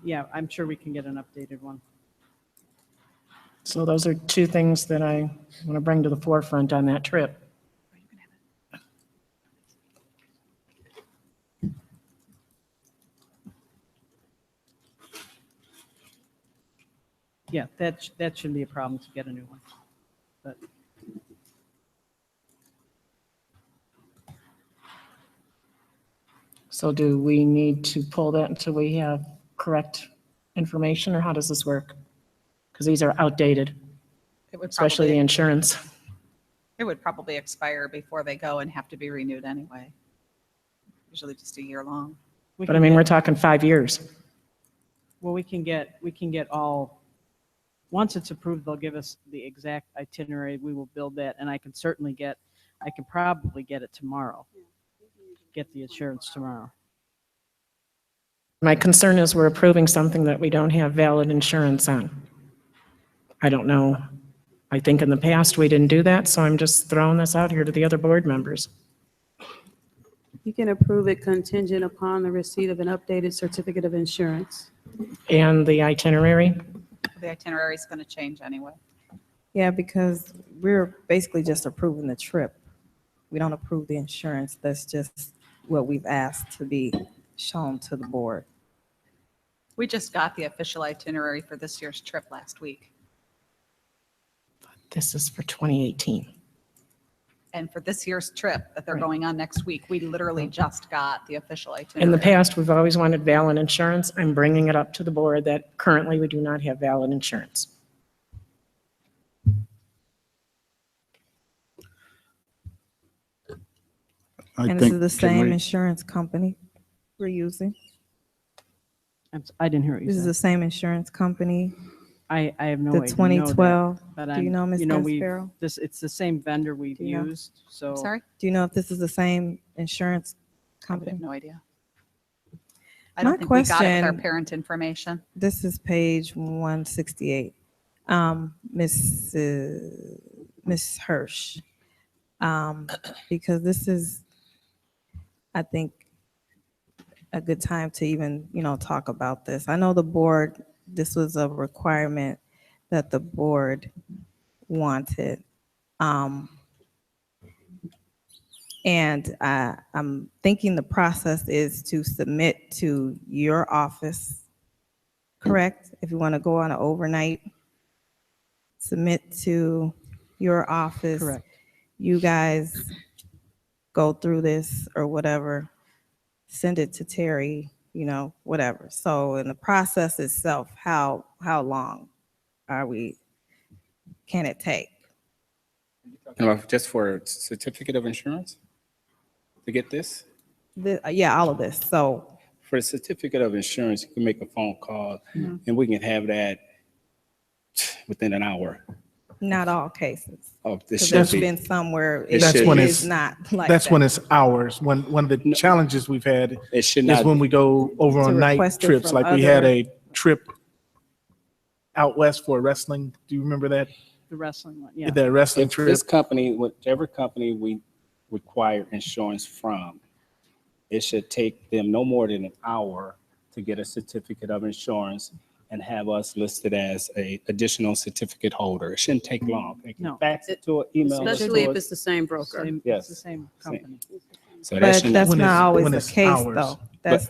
Yeah, I'm sure we can get an updated one. So those are two things that I want to bring to the forefront on that trip. Yeah, that shouldn't be a problem to get a new one. But So do we need to pull that until we have correct information, or how does this work? Because these are outdated, It would especially the probably, insurance. it would probably expire before they go and have to be renewed anyway. Usually just a year long. we But I can mean, get- we're talking 5 years. Well, we can get all, once it's approved, they'll give us the exact itinerary. We will build that, and I can probably get it tomorrow. Get the insurance tomorrow. My concern is we're approving something that we don't have valid insurance on. I don't know. I think in the past we didn't do that, so I'm just throwing this out here to the other board members. You can approve it contingent upon the receipt of an updated certificate of insurance. And the itinerary, The itinerary is going to change anyway. Yeah, because we're basically just approving the trip. We don't approve the insurance. That's just what we've asked to be shown to the board. We just got the official itinerary for this year's trip last week. this is for 2018. And for this year's trip that they're going on next week, we literally just got the official itinerary. In the past, we've always wanted valid insurance. I'm bringing it up to the board that currently we do not have valid insurance. And this is the same insurance company we're using. I didn't hear what you This is the said. same insurance company, I have no the way to know that, 2012. but Do I'm- you know, Ms. Caspero? It's the same vendor we've Do you know? used, so. Sorry? Do you know if this is the same insurance I company? have no idea. I My don't think we got it with our question- parent information. This is page 168. Miss Hirsch, because this is, I think, a good time to even, talk about this. I know the board, this was a requirement that the board wanted. And I'm thinking the process is to submit to your office, correct? If you want to go on an overnight, submit to your office. Correct. You guys go through this or whatever, send it to Terry, whatever. So in the process itself, how long can it take? Just for a certificate of insurance to get this? Yeah, all of this. So For a certificate of insurance, you can make a phone call and we can have that within an hour. not all cases. Oh, this Because should there's be. been some where It it should be. is not like That's that. when it's ours. One of the challenges we've had It should is not. when we go over To on night request it trips, from like we had other- a trip out west for wrestling. Do you remember that? The wrestling one, yeah. That wrestling If trip? this company, whichever company we require insurance from, it should take them no more than an hour to get a certificate of insurance and have us listed as a additional certificate holder. It shouldn't take long. They can No. fax it to an email. it Especially to if us. it's the same broker. Same- Yes. It's the same company. So that But shouldn't. that's when not it's- always when the it's case, ours. though.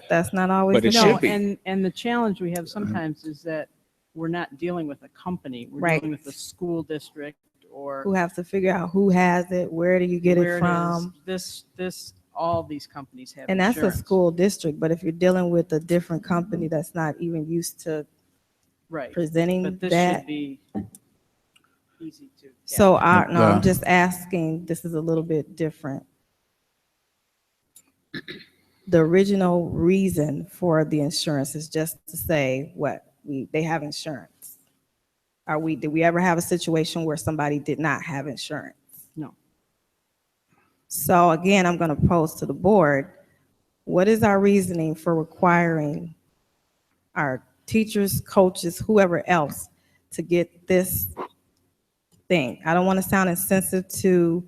That's not always but the it case. should No, be. and the challenge we have sometimes is that we're not dealing with a company. We're Right. dealing with a school district or. Who have to figure out who has it, where do you get where it is. from? All these companies have And that's a insurance. school district, but if you're dealing with a different company that's not even used to Right. presenting But this that. should be easy to. So, capture. no, I'm just asking, this is a little bit different. The original reason for the insurance is just to say they have insurance. Did we ever have a situation where somebody did not have insurance? No. So again, I'm going to pose to the board, what is our reasoning for requiring our teachers, coaches, whoever else to get this thing? I don't want to sound insensitive to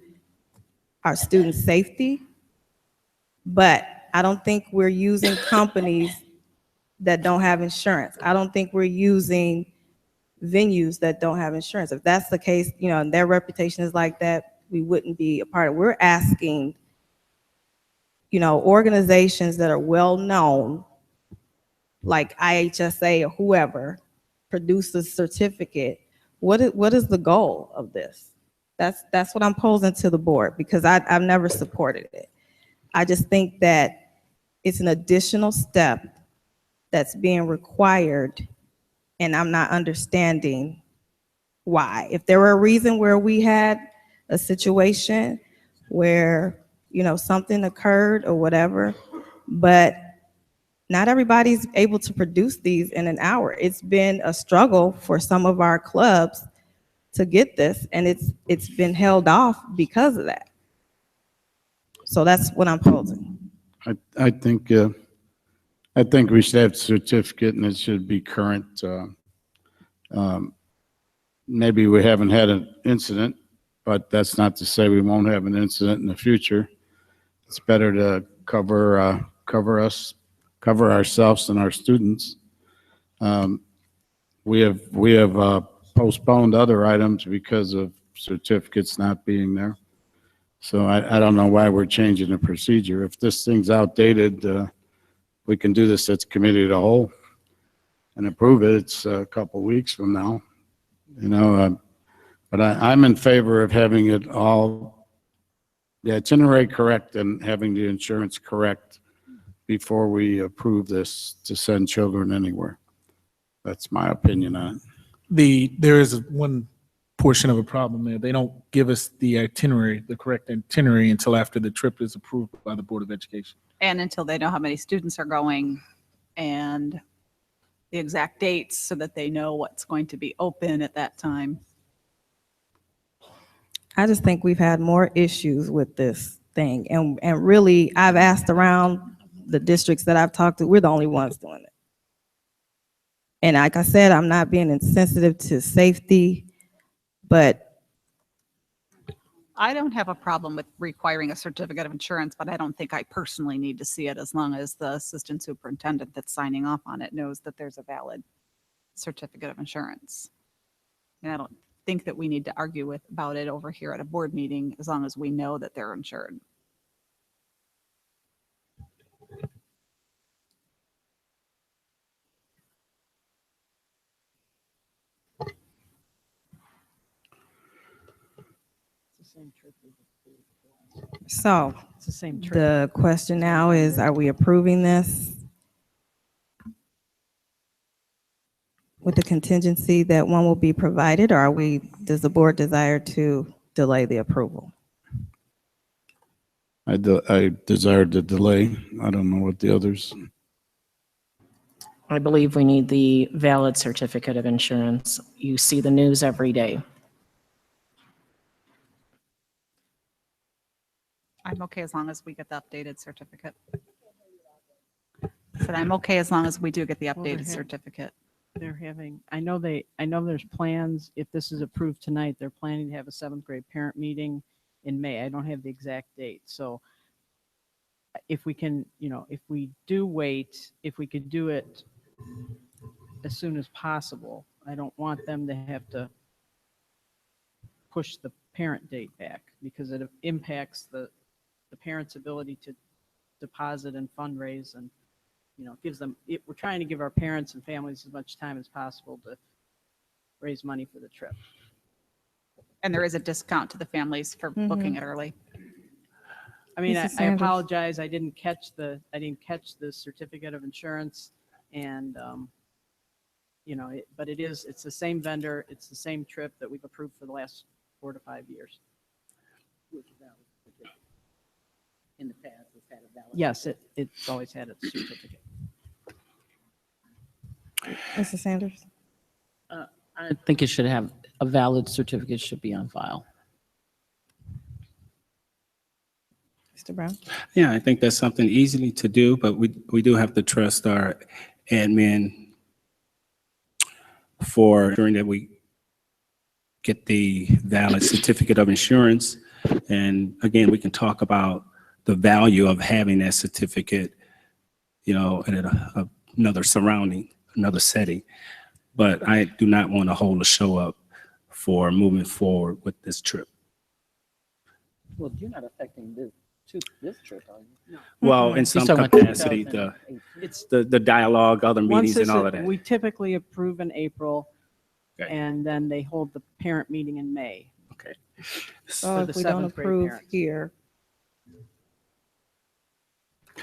our student safety, but I don't think we're using companies that don't have insurance. I don't think we're using venues that don't have insurance. If that's the case, and their reputation is like that, we wouldn't be a part of it. We're asking, organizations that are well known, like IHSA or whoever, produce a certificate. What is the goal of this? That's what I'm posing to the board, because I've never supported it. I just think that it's an additional step that's being required, and I'm not understanding why. If there were a reason where we had a situation where, something occurred or whatever, but not everybody's able to produce these in an hour. It's been a struggle for some of our clubs to get this, and it's been held off because of that. So that's what I'm posing. I think we should have a certificate, and it should be current. Maybe we haven't had an incident, but that's not to say we won't have an incident in the future. It's better to cover ourselves and our students. We have postponed other items because of certificates not being there. So I don't know why we're changing the procedure. If this thing's outdated, we can do this at the committee of the whole and approve it. It's a couple weeks from now, but I'm in favor of having it all, the itinerary correct and having the insurance correct before we approve this to send children anywhere. That's my opinion on it. There is one portion of a problem there. They don't give us the correct itinerary until after the trip is approved by the Board of Education. And until they know how many students are going and the exact dates, so that they know what's going to be open at that time. I just think we've had more issues with this thing. And really, I've asked around the districts that I've talked to, we're the only ones doing it. And like I said, I'm not being insensitive to safety, but I don't have a problem with requiring a certificate of insurance, but I don't think I personally need to see it, as long as the assistant superintendent that's signing off on it knows that there's a valid certificate of insurance. And I don't think that we need to argue about it over here at a board meeting, as long as we know that they're insured. so It's the same trip. the question now is, are we approving this with the contingency that one will be provided, or does the board desire to delay the approval? I desire to delay. I don't know what the others. I believe we need the valid certificate of insurance. You see the news every day. I'm okay as long as we get the updated certificate. I said I'm okay as long as we do get the updated certificate. They're having, I know there's plans, if this is approved tonight, they're planning to have a 7th grade parent meeting in May. I don't have the exact date. So if we can, if we do wait, if we could do it as soon as possible. I don't want them to have to push the parent date back, because it impacts the parents' ability to deposit and fundraise, and gives them, we're trying to give our parents and families as much time as possible to raise money for the trip. And there is a discount to the families for booking it early. I mean, Mrs. I Sanders. apologize. I didn't catch the certificate of insurance, and But it's the same vendor, it's the same trip that we've approved for the last 4 to 5 years. In the past, it's had a valid. Yes, it's always had its certificate. Mr. Sanders? I think it should have, a valid certificate should be on file. Mr. Brown? Yeah, I think that's something easily to do, but we do have to trust our admin for ensuring that we get the valid certificate of insurance. And again, we can talk about the value of having that certificate, in another surrounding, another setting. But I do not want to hold a show up for moving forward with this trip. Well, you're not affecting this trip, are you? Well, in some capacity, the dialogue, other meetings and all of that. We typically approve in April, Okay. and then they hold the parent meeting in May. Okay. So For the if we don't 7th grade approve parents. here,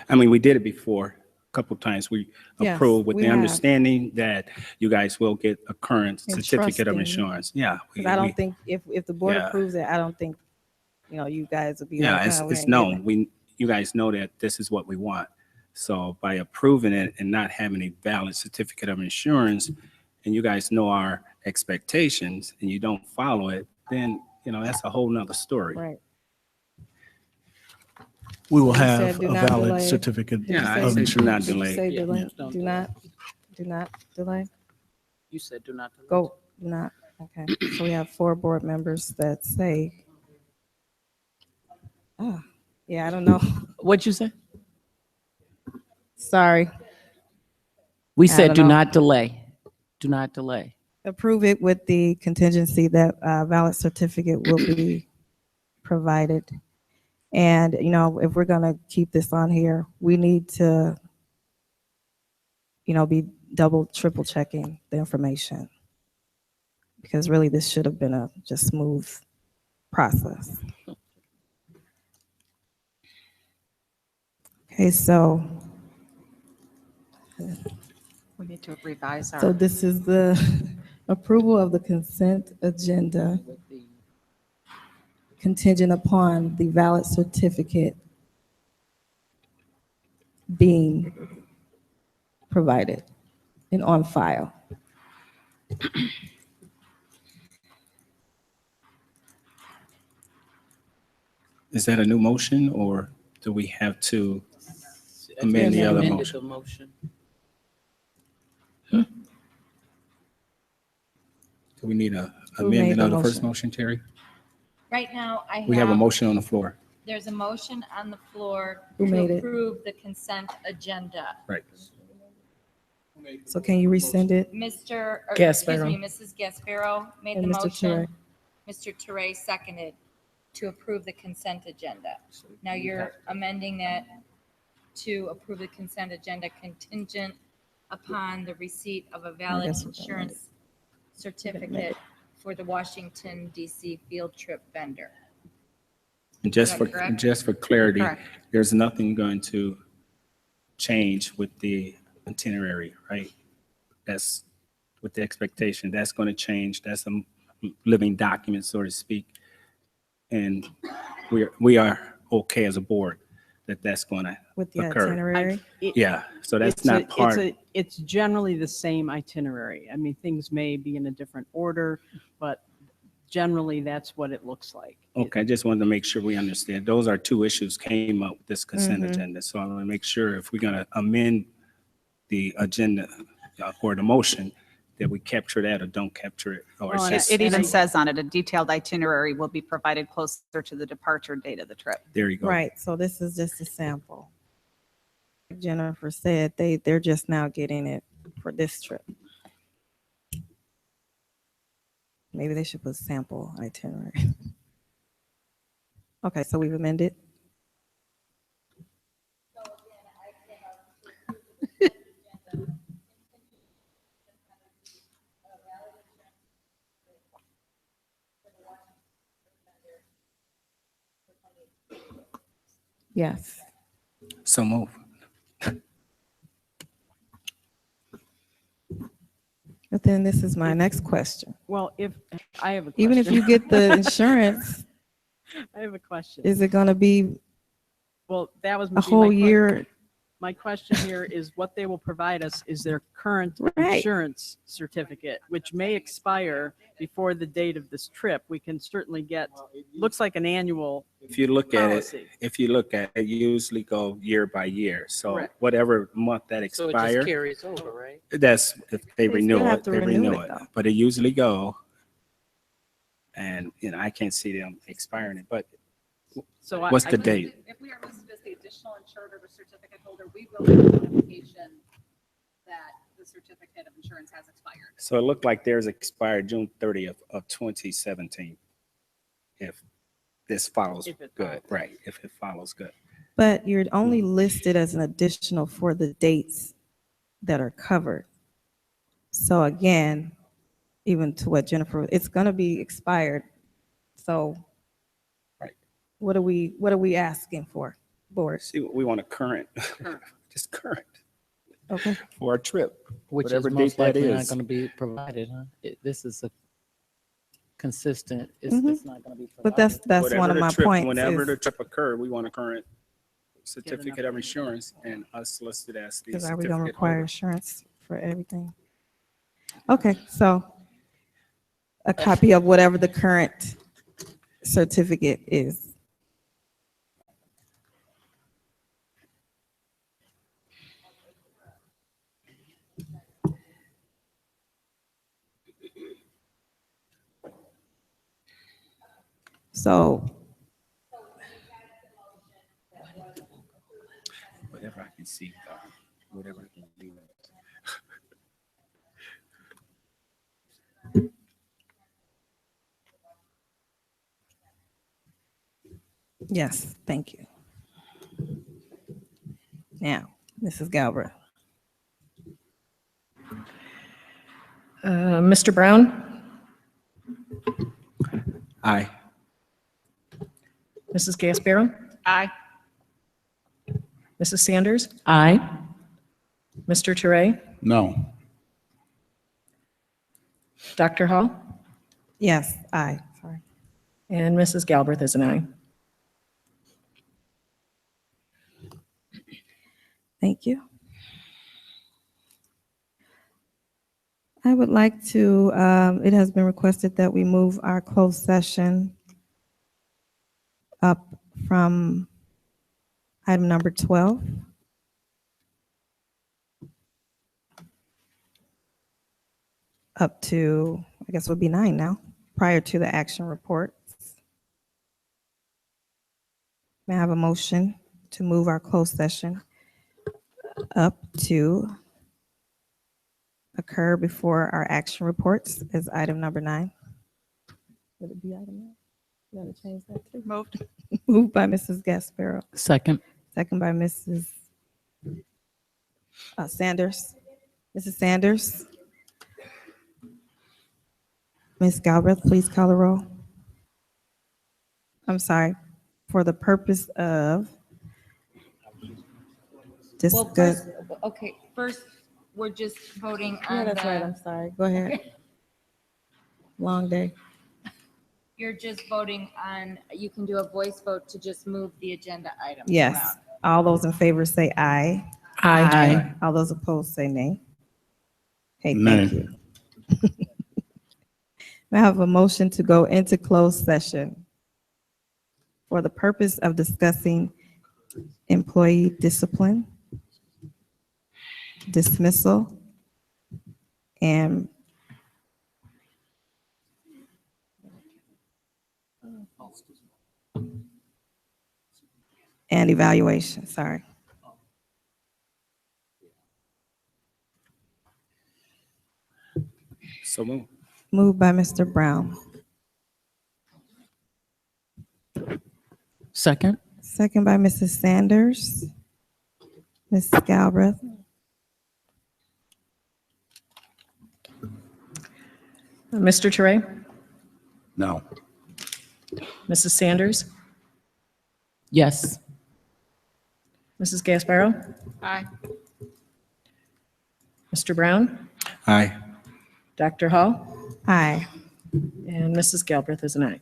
I mean, we did it before. A couple of times we Yes, approved with we the have. understanding that you guys will get a current And certificate of trusting. insurance. Yeah. because I don't think, if the board Yeah. approves it, I don't think, you guys would be Yeah, like, it's "Oh, we it's ain't getting known. it." You guys know that this is what we want. So by approving it and not having a valid certificate of insurance, and you guys know our expectations and you don't follow it, then, that's a whole nother story. Right. We will You have said do a not valid delay. certificate Yeah, I of say do insurance. not Did you delay. say Yeah, delay? don't Do not delay? You said do not. Go, do not, okay. So we have 4 board members that say, yeah, I don't know. What'd you say? Sorry. We I said don't do know. not delay. Do not delay. Approve it with the contingency that a valid certificate will be provided. And, if we're going to keep this on here, we need to, be double, triple checking the information. Because really, this should have been a just smooth process. Okay, so We need to revise So our, this is the approval of the consent agenda contingent upon the valid certificate being provided and on file. Is that a new motion or do we have to amend the other motion? Do we need a Who made amendment the of the first motion? motion, Terry? Right now, We have a motion on the floor. there's a motion on the floor Who made to it? approve the consent agenda. Right. So can you rescind it? Excuse me, Mrs. Gasparo made the And Mr. motion. Mr. Teray seconded to approve the consent agenda. Now you're amending that to approve the consent agenda contingent upon the receipt of a valid guess we don't insurance certificate for the Washington DC field trip vendor. And just Is for, that correct? just for clarity, Correct. there's nothing going to change with the itinerary, right? That's with the expectation. That's going to change. That's a living document, so to speak. And we are okay as a board that that's going to With the occur. itinerary? Yeah, so that's not part. It's generally the same itinerary. I mean, things may be in a different order, but generally that's what it looks like. Okay, I just wanted to make sure we understand. Those are 2 issues came up with this consent Mhm. agenda. So I want to make sure if we're going to amend the agenda or the motion, that we capture that or don't capture it. Or it's Oh, and just, it even says on it, a detailed itinerary will be provided closer to the departure date of the trip. there you go. Right, so this is just a sample. Jennifer said they're just now getting it for this trip. Maybe they should put sample itinerary. Okay, so we've amended. Yes. So move. But then this is my next question. Well, if, I have a question. Even if you get the insurance, I have a question. is it gonna be Well, that was. a my whole year? My question here is what they will provide us is their current Right. insurance certificate, which may expire before the date of this trip. We can certainly get, looks like an annual If you look at it, policy. you usually go year by year. So Correct. whatever month that So it just expires, carries over, right? that's if they They renew still have it, to they renew renew it, it. though. But it usually go, and I can't see them expiring it. But So what's the date? If we are listed as the additional insured or the certificate holder, we will get a notification that the certificate of insurance has expired. So it looked like theirs expired June 30th of 2017. If this follows If it good, follows. right? If it follows good. But you're only listed as an additional for the dates that are covered. So again, even to what Jennifer, it's gonna be expired. So Right. what are we asking for, board? See, we want a current, just current Okay. for a trip. Which is Whatever most date that likely not is. going to be provided, huh? This is a consistent, it's Mhm. not going to be provided. But that's Whatever one of the my trip- points. Whenever is- the trip occurred, we want a current certificate of insurance and us listed as the Because are we gonna certificate require holder. insurance for everything? Okay, so a copy of whatever the current certificate is. So Whatever I can see, whatever I can do. yes, thank you. Now, Mrs. Galbraith. Mr. Brown, Aye. Mrs. Gasparo, Aye. Mrs. Sanders? Aye. Mr. Teray, No. Dr. Hall, Yes, aye, sorry. and Mrs. Galbraith is an aye. Thank you. I would like to, it has been requested that we move our closed session up from item number 12. Up to, I guess would be 9 now, prior to the action reports. May I have a motion to move our closed session up to occur before our action reports as item number 9? Would it be item 9? You gotta change that too. Moved. Moved by Mrs. Gasparo, Second. second by Mrs. Sanders. Mrs. Sanders? Ms. Galbraith, please call the roll. I'm sorry, for the purpose of Well, discuss. first, we're just voting Yeah, on that's right, I'm sorry, go ahead. Long day. you're just voting on, you can do a voice vote to just move the agenda items Yes, around. all those in favor say aye. Aye. All those opposed say nay. Okay, Nay. thank you. May I have a motion to go into closed session for the purpose of discussing employee discipline, dismissal, and evaluation, sorry. So move. Moved by Mr. Brown, Second. second by Mrs. Sanders. Ms. Galbraith, Mr. Teray, No. Mrs. Sanders, Yes. Mrs. Gasparo, Aye. Mr. Brown, Aye. Dr. Hall? Aye. And Mrs. Galbraith is an aye.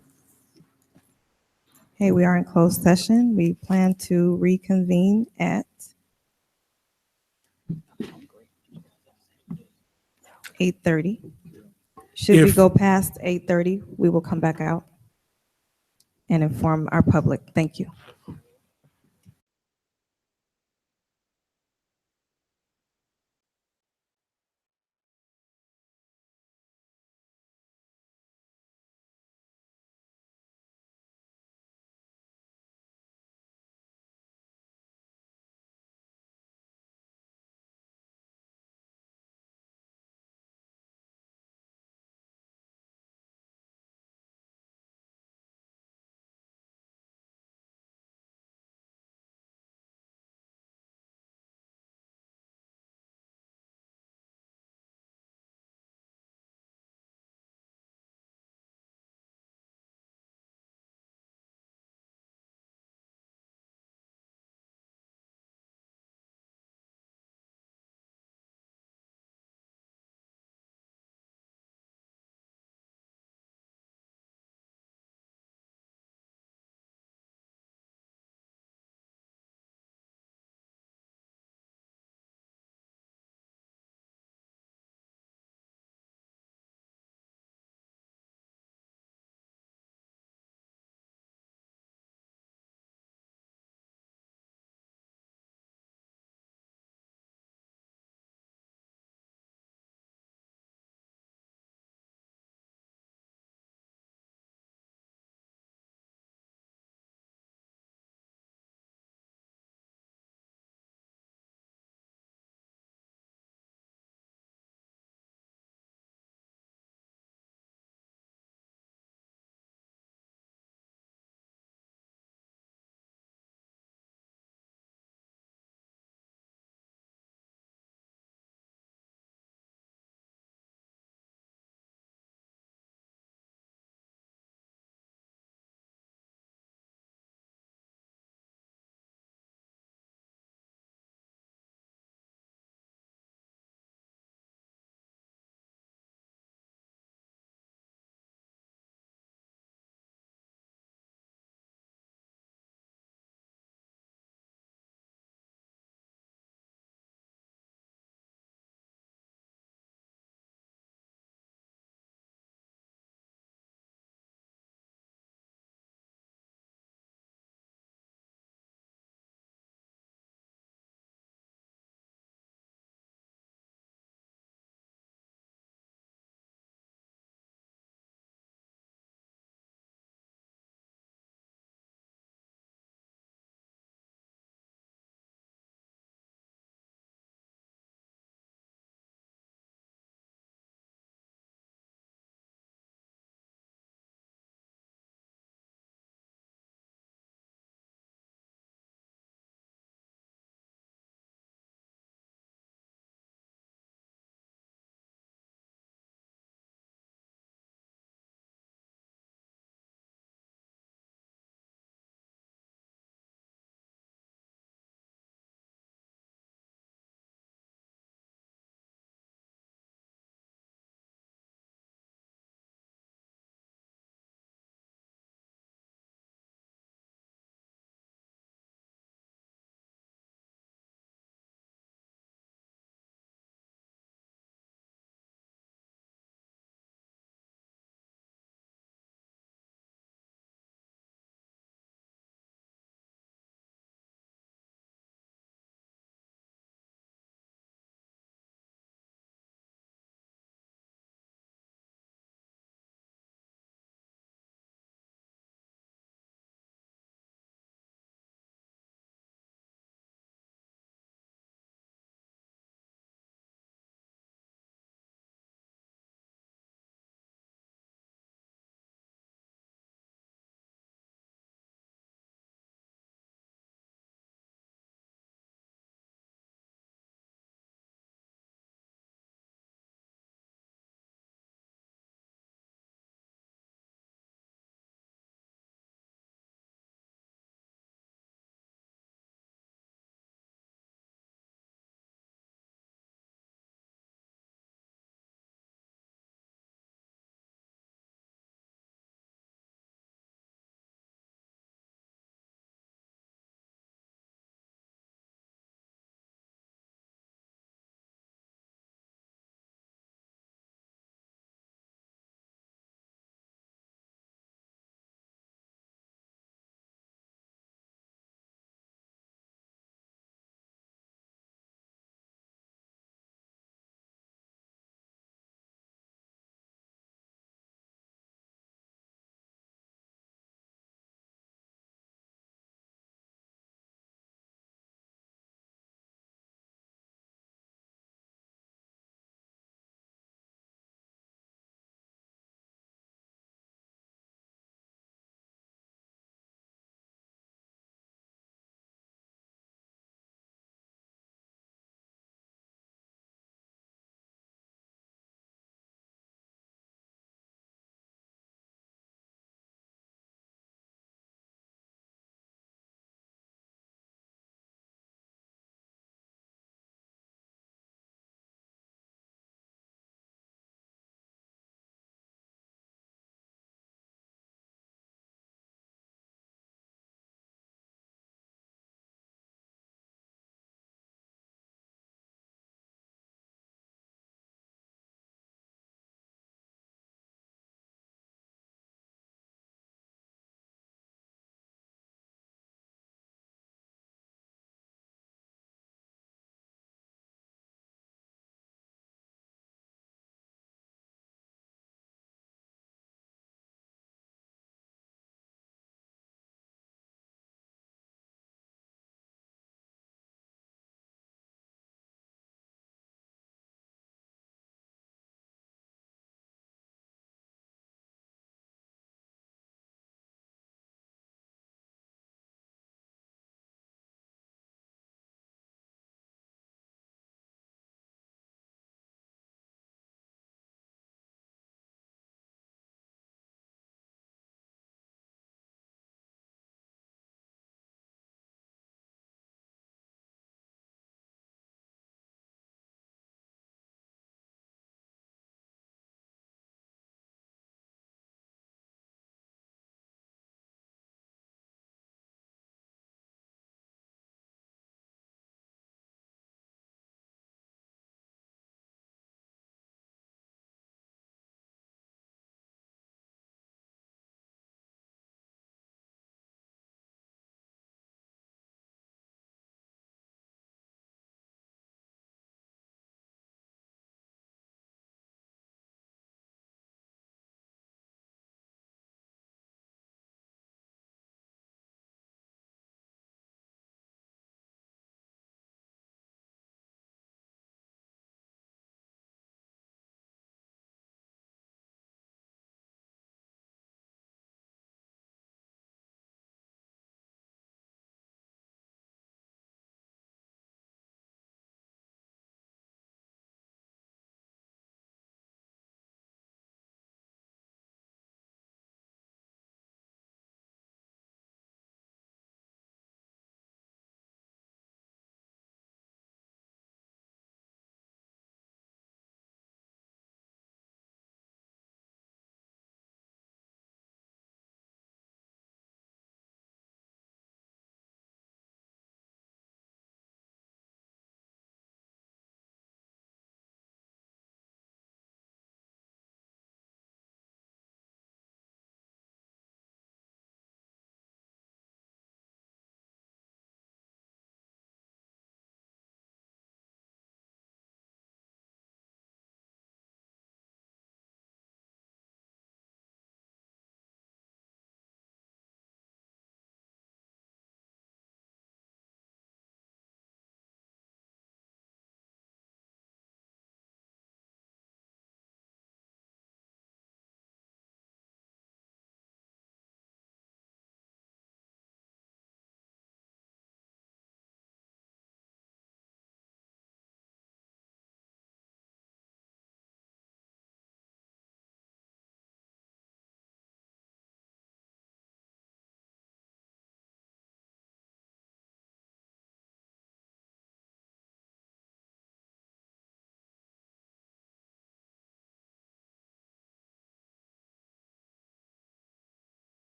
Okay, we are in closed session. We plan to reconvene at 8:30. Should we If- go past 8:30, we will come back out and inform our public. Thank you.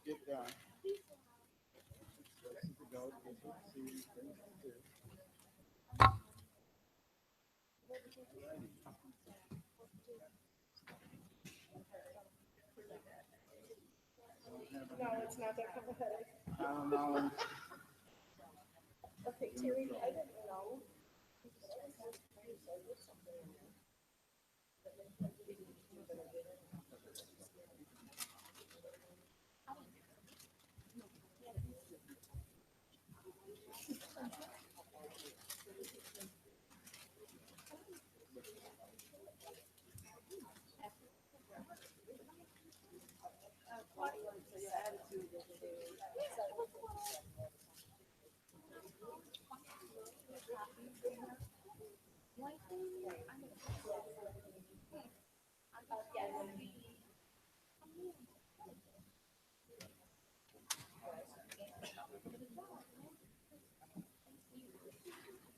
Get done. No, it's not that complicated. I don't know. Okay, Terry, I didn't know.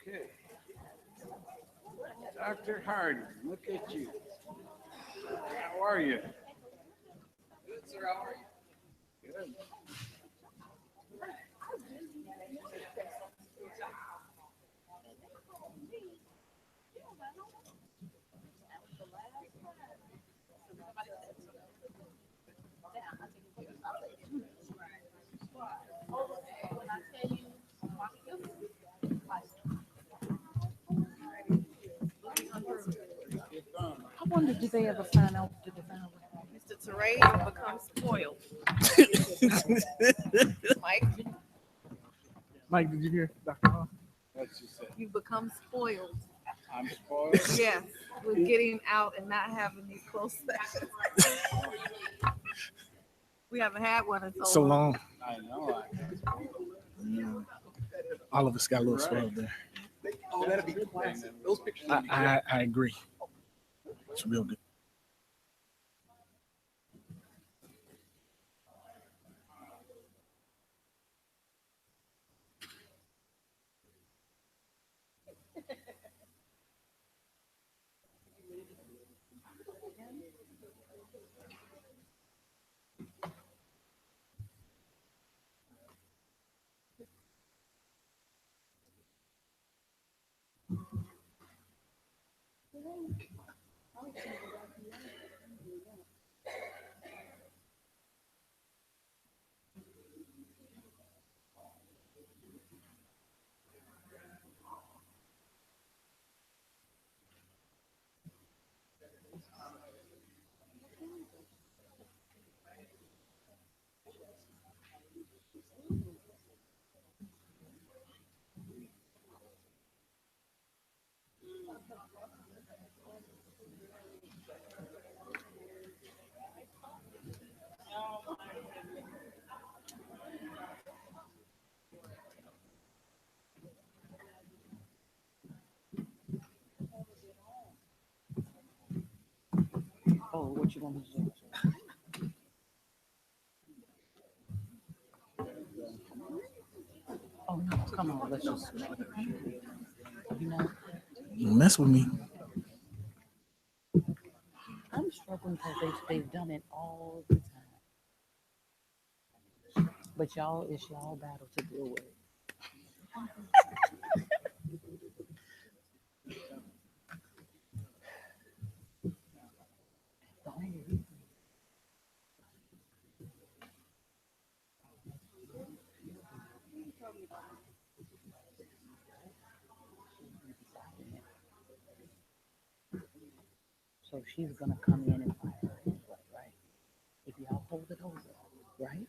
Okay. Dr. Harden, look at you. How are you? Good, sir. How are you? Good. I wonder, did they ever find out? Did they find out? Mr. Teray becomes spoiled. Mike, Mike, did you hear Dr. Hall? What you said? you become spoiled. I'm spoiled. Yes, with getting out and not having these close sessions. We haven't had one in So long. I know. All of us got a little spoiled there. Oh, that'd be classic. Those pictures. I agree. It's real good. Oh, what you want me to do? Oh, no, come on, let's just. You know, You mess with me. I'm struggling because they've done it all the time. But y'all, it's y'all battle to deal with it. The only reason so she's gonna come in and fire her input, right? If y'all hold it over, right?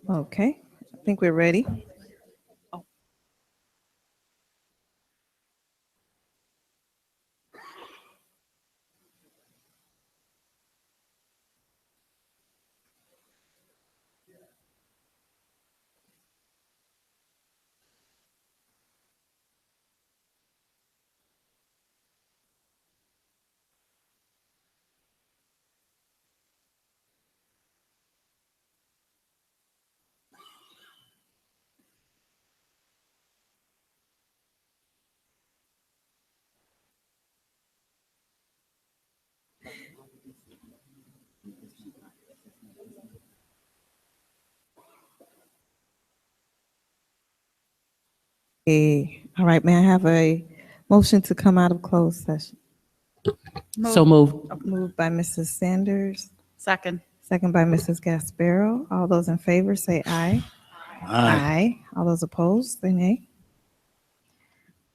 Okay, I think we're ready. All right, may I have a motion to come out of closed session? So moved. Moved by Mrs. Sanders, Second. second by Mrs. Gasparo. All those in favor say aye. Aye. All those opposed say nay.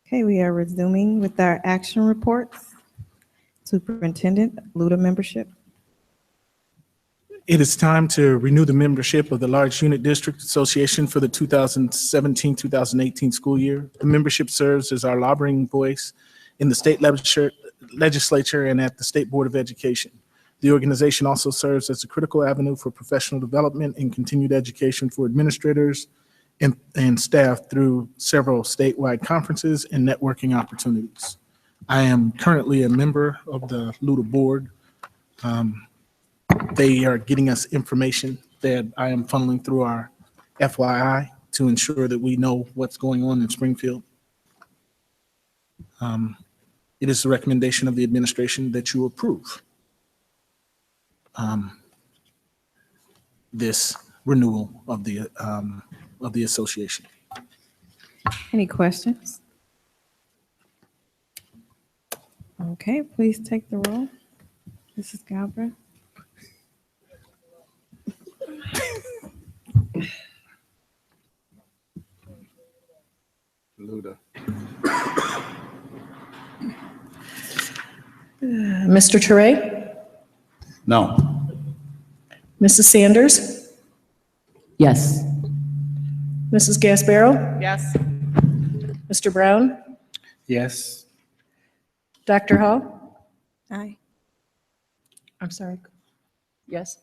Okay, we are resuming with our action reports. Superintendent, LUDA membership. It is time to renew the membership of the Large Unit District Association for the 2017-2018 school year. The membership serves as our lobbying voice in the state legislature and at the State Board of Education. The organization also serves as a critical avenue for professional development and continued education for administrators and staff through several statewide conferences and networking opportunities. I am currently a member of the LUDA board. They are getting us information that I am funneling through our FYI to ensure that we know what's going on in Springfield. It is the recommendation of the administration that you approve this renewal of the association. Any questions? Okay, please take the roll. Mrs. Galbraith. Luda. Mr. Teray, No. Mrs. Sanders, Yes. Mrs. Gasparo, Yes. Mr. Brown, Yes. Dr. Hall. Aye. I'm sorry. Yes.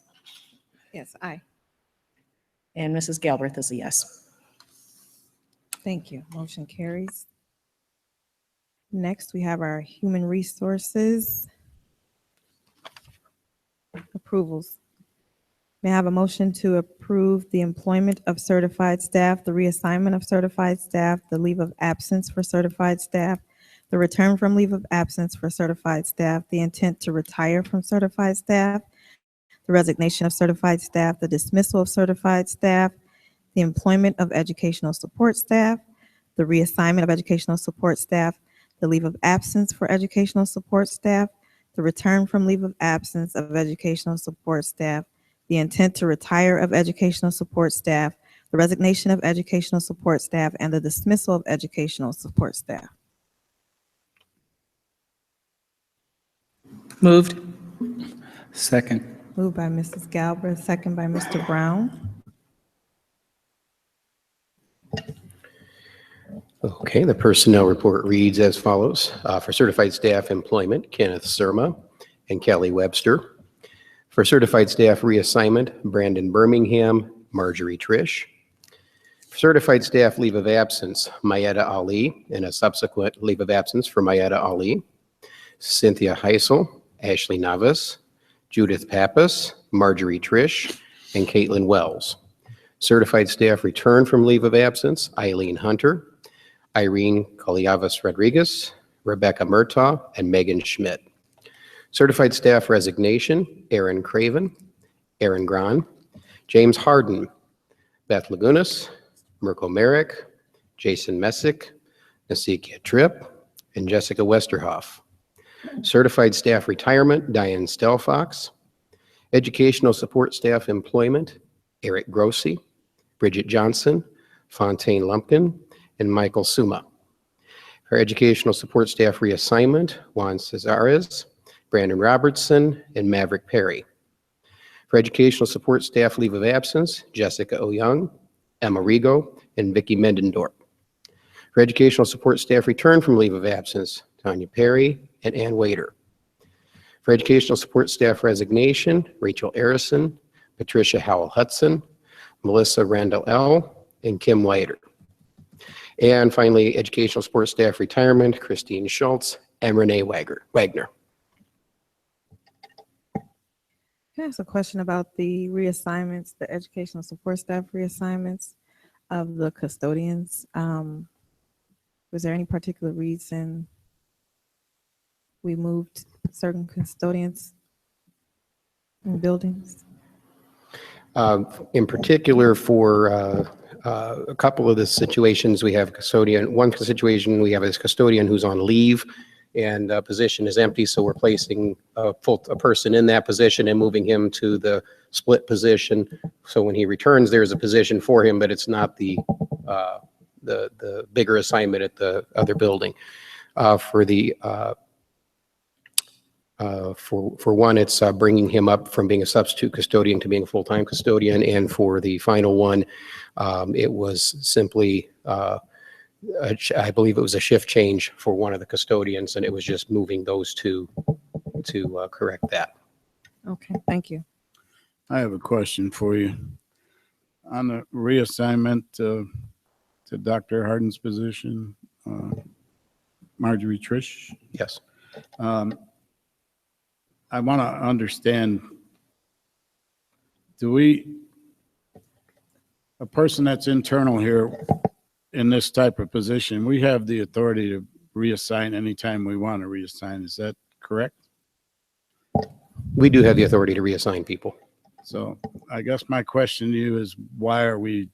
Yes, aye. And Mrs. Galbraith is a yes. Thank you. Motion carries. Next, we have our human resources approvals. May I have a motion to approve the employment of certified staff, the reassignment of certified staff, the leave of absence for certified staff, the return from leave of absence for certified staff, the intent to retire from certified staff, the resignation of certified staff, the dismissal of certified staff, the employment of educational support staff, the reassignment of educational support staff, the leave of absence for educational support staff, the return from leave of absence of educational support staff, the intent to retire of educational support staff, the resignation of educational support staff, and the dismissal of educational support staff. Moved. Second. Moved by Mrs. Galbraith, second by Mr. Brown. Okay, the personnel report reads as follows. For certified staff employment, Kenneth Surma and Kelly Webster. For certified staff reassignment, Brandon Birmingham, Marjorie Trish. For certified staff leave of absence, Mayetta Ali, and a subsequent leave of absence for Mayetta Ali. Cynthia Heisel, Ashley Navas, Judith Pappas, Marjorie Trish, and Caitlin Wells. Certified staff return from leave of absence, Eileen Hunter, Irene Koliavas Rodriguez, Rebecca Murtaugh, and Megan Schmidt. Certified staff resignation, Aaron Craven, Aaron Gran, James Harden, Beth Lagunas, Mirko Merrick, Jason Messick, Nasikia Tripp, and Jessica Westerhoff. Certified staff retirement, Diane Stelfox. Educational support staff employment, Eric Grossi, Bridget Johnson, Fontaine Lumpkin, and Michael Suma. For educational support staff reassignment, Juan Cesares, Brandon Robertson, and Maverick Perry. For educational support staff leave of absence, Jessica O'Young, Emma Rigo, and Vicky Mendendorf. For educational support staff return from leave of absence, Tanya Perry and Ann Wader. For educational support staff resignation, Rachel Arison, Patricia Howell Hudson, Melissa Randall L., and Kim Whiter. And finally, educational support staff retirement, Christine Schultz and Renee Wagner. Can I ask a question about the reassignments, the educational support staff reassignments of the custodians? Was there any particular reason we moved certain custodians in buildings? In particular, for a couple of the situations, we have custodian. One situation, we have a custodian who's on leave, and a position is empty, so we're placing a person in that position and moving him to the split position. So when he returns, there's a position for him, but it's not the bigger assignment at the other building. For one, it's bringing him up from being a substitute custodian to being a full-time custodian, and for the final one, it was simply, I believe it was a shift change for one of the custodians, and it was just moving those two to correct that. Okay, thank you. I have a question for you. On the reassignment to Dr. Harden's position, Marjorie Trish? Yes. I want to understand, a person that's internal here in this type of position, we have the authority to reassign anytime we want to reassign. Is that correct? We do have the authority to reassign people. So I guess my question to you is, why are we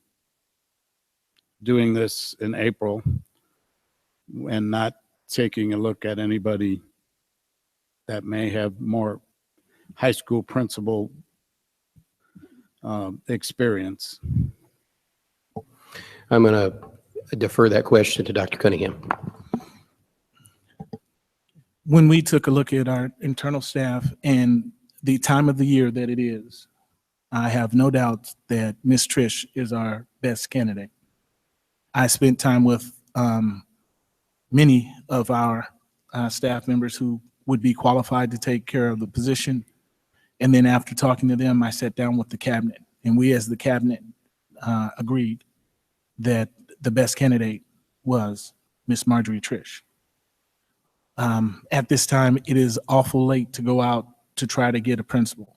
doing this in April and not taking a look at anybody that may have more high school principal experience? I'm going to defer that question to Dr. Cunningham. When we took a look at our internal staff and the time of the year that it is, I have no doubt that Ms. Trish is our best candidate. I spent time with many of our staff members who would be qualified to take care of the position. And then after talking to them, I sat down with the cabinet, and we as the cabinet agreed that the best candidate was Miss Marjorie Trish. At this time, it is awful late to go out to try to get a principal.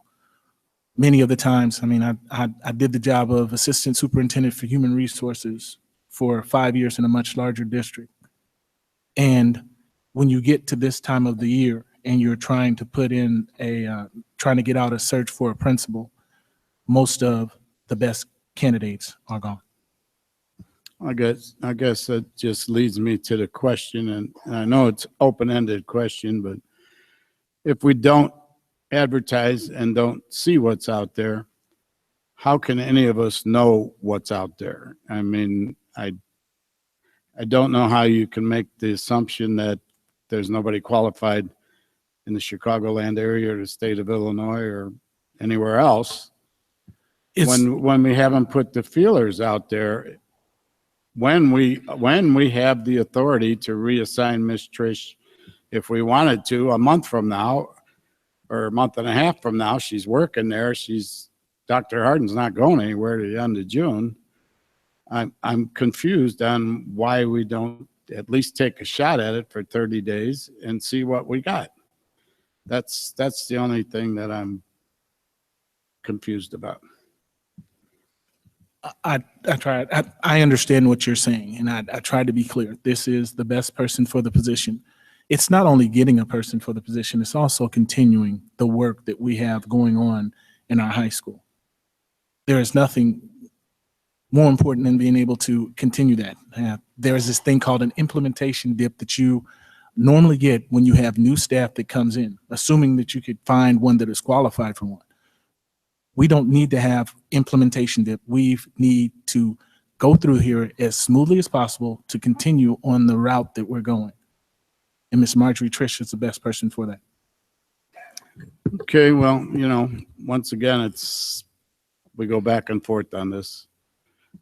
Many of the times, I mean, I did the job of assistant superintendent for human resources for 5 years in a much larger district. And when you get to this time of the year and you're trying to put in trying to get out a search for a principal, most of the best candidates are gone. I guess that just leads me to the question, and I know it's open-ended question, but if we don't advertise and don't see what's out there, how can any of us know what's out there? I mean, I don't know how you can make the assumption that there's nobody qualified in the Chicagoland area or the state of Illinois or anywhere else when we haven't put the feelers out there. When we have the authority to reassign Miss Trish, if we wanted to, a month from now or a month and a half from now, she's working there. Dr. Harden's not going anywhere to the end of June. I'm confused on why we don't at least take a shot at it for 30 days and see what we got. That's the only thing that I'm confused about. I understand what you're saying, and I tried to be clear. This is the best person for the position. It's not only getting a person for the position, it's also continuing the work that we have going on in our high school. There is nothing more important than being able to continue that. There is this thing called an implementation dip that you normally get when you have new staff that comes in, assuming that you could find one that is qualified for one. We don't need to have implementation dip. We need to go through here as smoothly as possible to continue on the route that we're going. And Ms. Marjorie Trish is the best person for that. Okay, well, once again, we go back and forth on this.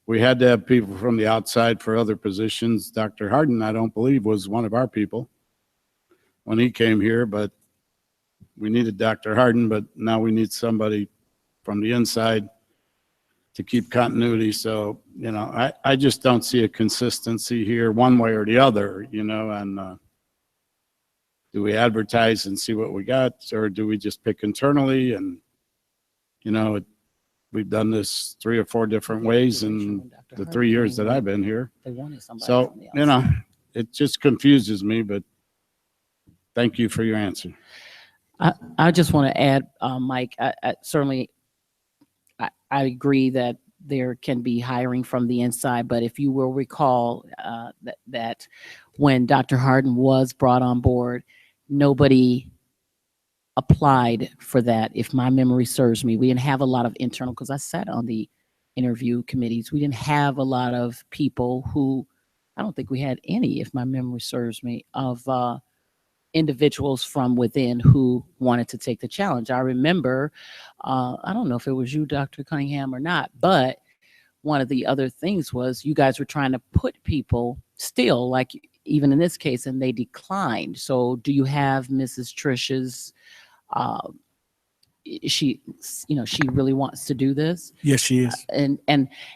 We had to have people from the outside for other positions. Dr. Harden, I don't believe, was one of our people when he came here, but we needed Dr. Harden, but now we need somebody from the inside to keep continuity. So, I just don't see a consistency here one way or the other, and do we advertise and see what we got, or do we just pick internally? And, we've done this 3 or 4 different ways in the 3 years that I've been here. They wanted somebody So, from the outside. it just confuses me, but thank you for your answer. I just want to add, Mike, I certainly, I agree that there can be hiring from the inside, but if you will recall that when Dr. Harden was brought on board, nobody applied for that. If my memory serves me, we didn't have a lot of internal, because I sat on the interview committees. We didn't have a lot of people who, I don't think we had any, if my memory serves me, of individuals from within who wanted to take the challenge. I remember, I don't know if it was you, Dr. Cunningham, or not, but one of the other things was you guys were trying to put people still, like even in this case, and they declined. So do you have Mrs. Trish's, she really wants to do this? Yes, she is. And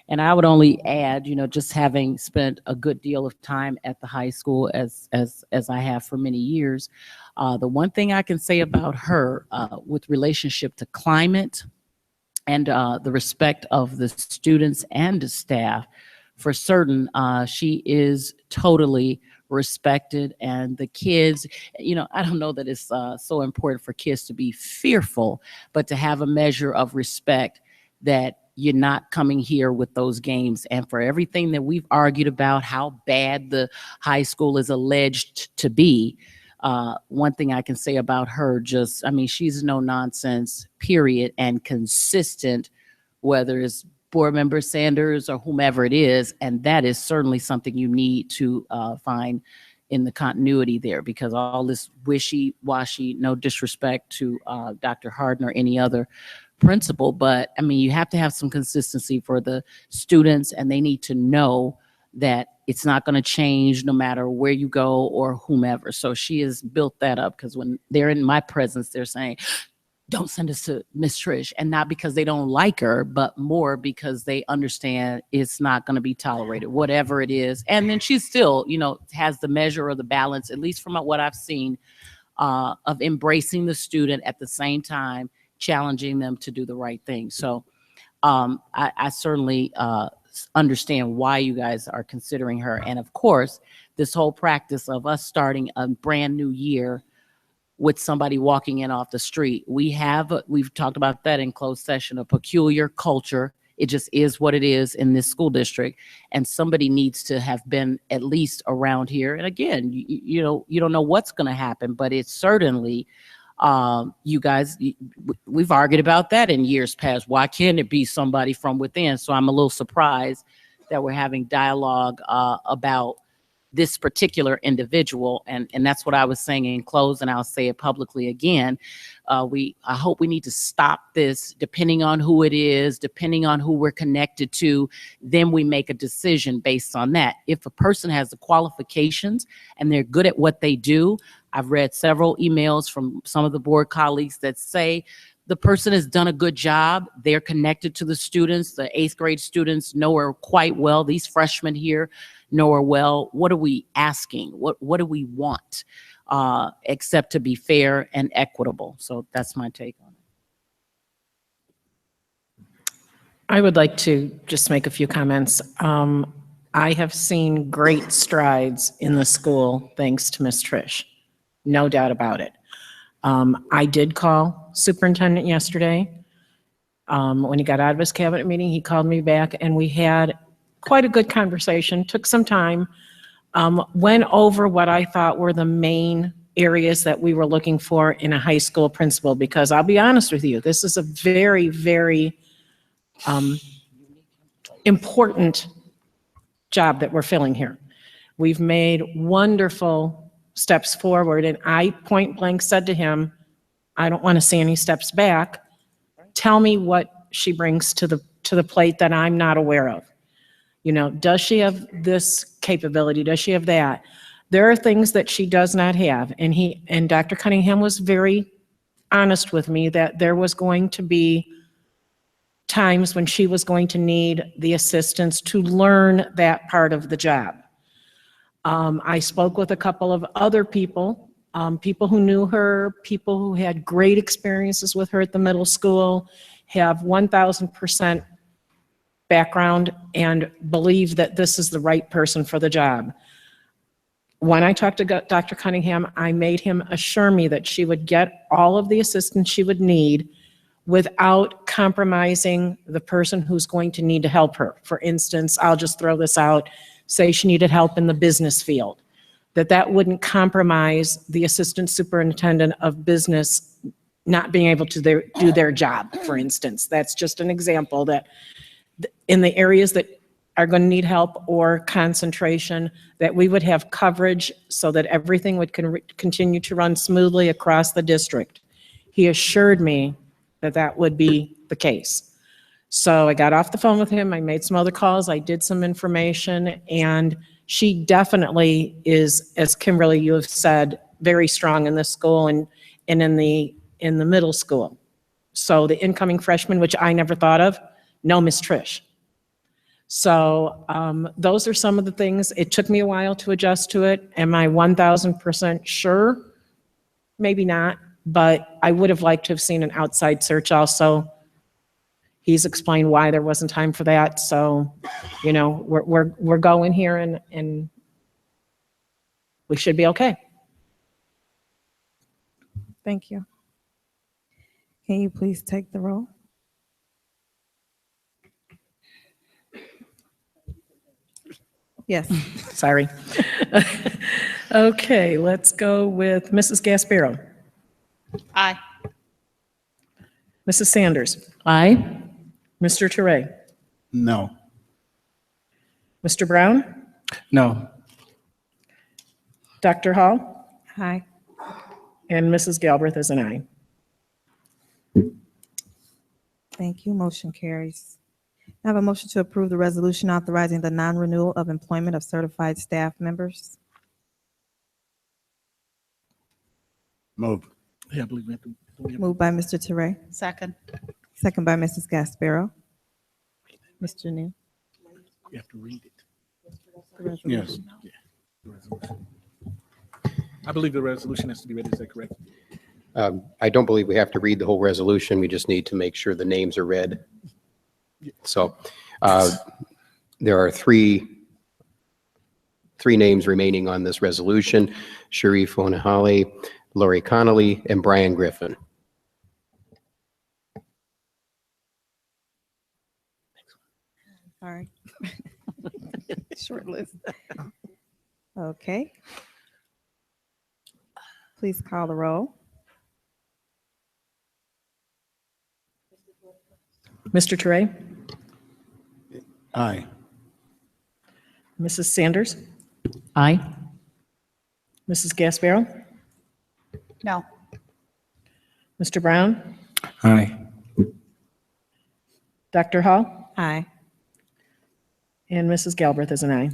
I would only add, just having spent a good deal of time at the high school as I have for many years, the one thing I can say about her with relationship to climate and the respect of the students and the staff, for certain, she is totally respected. And the kids, I don't know that it's so important for kids to be fearful, but to have a measure of respect that you're not coming here with those games. And for everything that we've argued about how bad the high school is alleged to be, one thing I can say about her, she's no nonsense, period, and consistent, whether it's board member Sanders or whomever it is. And that is certainly something you need to find in the continuity there, because all this wishy-washy, no disrespect to Dr. Harden or any other principal, but you have to have some consistency for the students, and they need to know that it's not going to change no matter where you go or whomever. So she has built that up, because when they're in my presence, they're saying, don't send us to Miss Trish. And not because they don't like her, but more because they understand it's not going to be tolerated, whatever it is. And then she still, has the measure or the balance, at least from what I've seen, of embracing the student at the same time, challenging them to do the right thing. So I certainly understand why you guys are considering her. And of course, this whole practice of us starting a brand new year with somebody walking in off the street. We've talked about that in closed session, a peculiar culture. It just is what it is in this school district. And somebody needs to have been at least around here. And again, you don't know what's going to happen, but it's certainly, you guys, we've argued about that in years past. Why can't it be somebody from within? So I'm a little surprised that we're having dialogue about this particular individual. And that's what I was saying in close, and I'll say it publicly again. I hope we need to stop this, depending on who it is, depending on who we're connected to, then we make a decision based on that. If a person has the qualifications and they're good at what they do, I've read several emails from some of the board colleagues that say the person has done a good job. They're connected to the students. The 8th grade students know her quite well. These freshmen here know her well. What are we asking? What do we want? Except to be fair and equitable. So that's my take on it. I would like to just make a few comments. I have seen great strides in the school thanks to Miss Trish, no doubt about it. I did call superintendent yesterday. When he got out of his cabinet meeting, he called me back and we had quite a good conversation, took some time, went over what I thought were the main areas that we were looking for in a high school principal, because I'll be honest with you, this is a very, very important job that we're filling here. We've made wonderful steps forward, and I point blank said to him, I don't want to see any steps back. Tell me what she brings to the plate that I'm not aware of. You know, does she have this capability? Does she have that? There are things that she does not have. And Dr. Cunningham was very honest with me that there was going to be times when she was going to need the assistance to learn that part of the job. I spoke with a couple of other people, people who knew her, people who had great experiences with her at the middle school, have 1,000% background and believe that this is the right person for the job. When I talked to Dr. Cunningham, I made him assure me that she would get all of the assistance she would need without compromising the person who's going to need to help her. For instance, I'll just throw this out, say she needed help in the business field, that wouldn't compromise the assistant superintendent of business not being able to do their job, for instance. That's just an example that in the areas that are going to need help or concentration, that we would have coverage so that everything would continue to run smoothly across the district. He assured me that that would be the case. So I got off the phone with him, I made some other calls, I did some information, and she definitely is, as Kimberly, you have said, very strong in this school and in the middle school. So the incoming freshman, which I never thought of, no Miss Trish. So those are some of the things. It took me a while to adjust to it. Am I 1,000% sure? Maybe not, but I would have liked to have seen an outside search also. He's explained why there wasn't time for that. So, you know, we're going here and we should be okay. Thank you. Can you please take the roll? Yes. Sorry. Okay, let's go with Mrs. Gasparo. Aye. Mrs. Sanders. Aye. Mr. Touré. No. Mr. Brown. No. Dr. Hall. Aye. And Mrs. Galbraith is an aye. Thank you. Motion carries. I have a motion to approve the resolution authorizing the non-renewal of employment of certified staff members. Move. Yeah, I believe we have to. Moved by Mr. Touré, Second. second by Mrs. Gasparo. Mr. Neal. You have to read it. Yes. Yeah. The resolution. I believe the resolution has to be read. Is that correct? I don't believe we have to read the whole resolution. We just need to make sure the names are read. So there are three names remaining on this resolution: Sharif Onahali, Lori Connolly, and Brian Griffin. Sorry. Short list. Okay. Please call the roll. Mr. Touré. Aye. Mrs. Sanders. Aye. Mrs. Gasparo. No. Mr. Brown. Aye. Dr. Hall. Aye. And Mrs. Galbraith is an aye.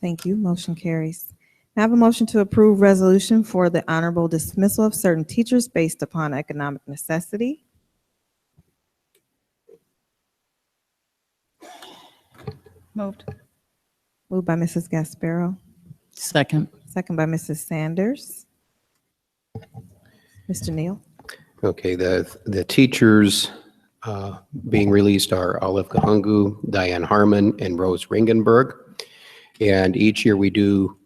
Thank you. Motion carries. I have a motion to approve resolution for the honorable dismissal of certain teachers based upon economic necessity. Moved. Moved by Mrs. Gasparo, Second. second by Mrs. Sanders. Mr. Neal. Okay, the teachers being released are Olive Kahungu, Diane Harmon, and Rose Ringenberg. And each year we do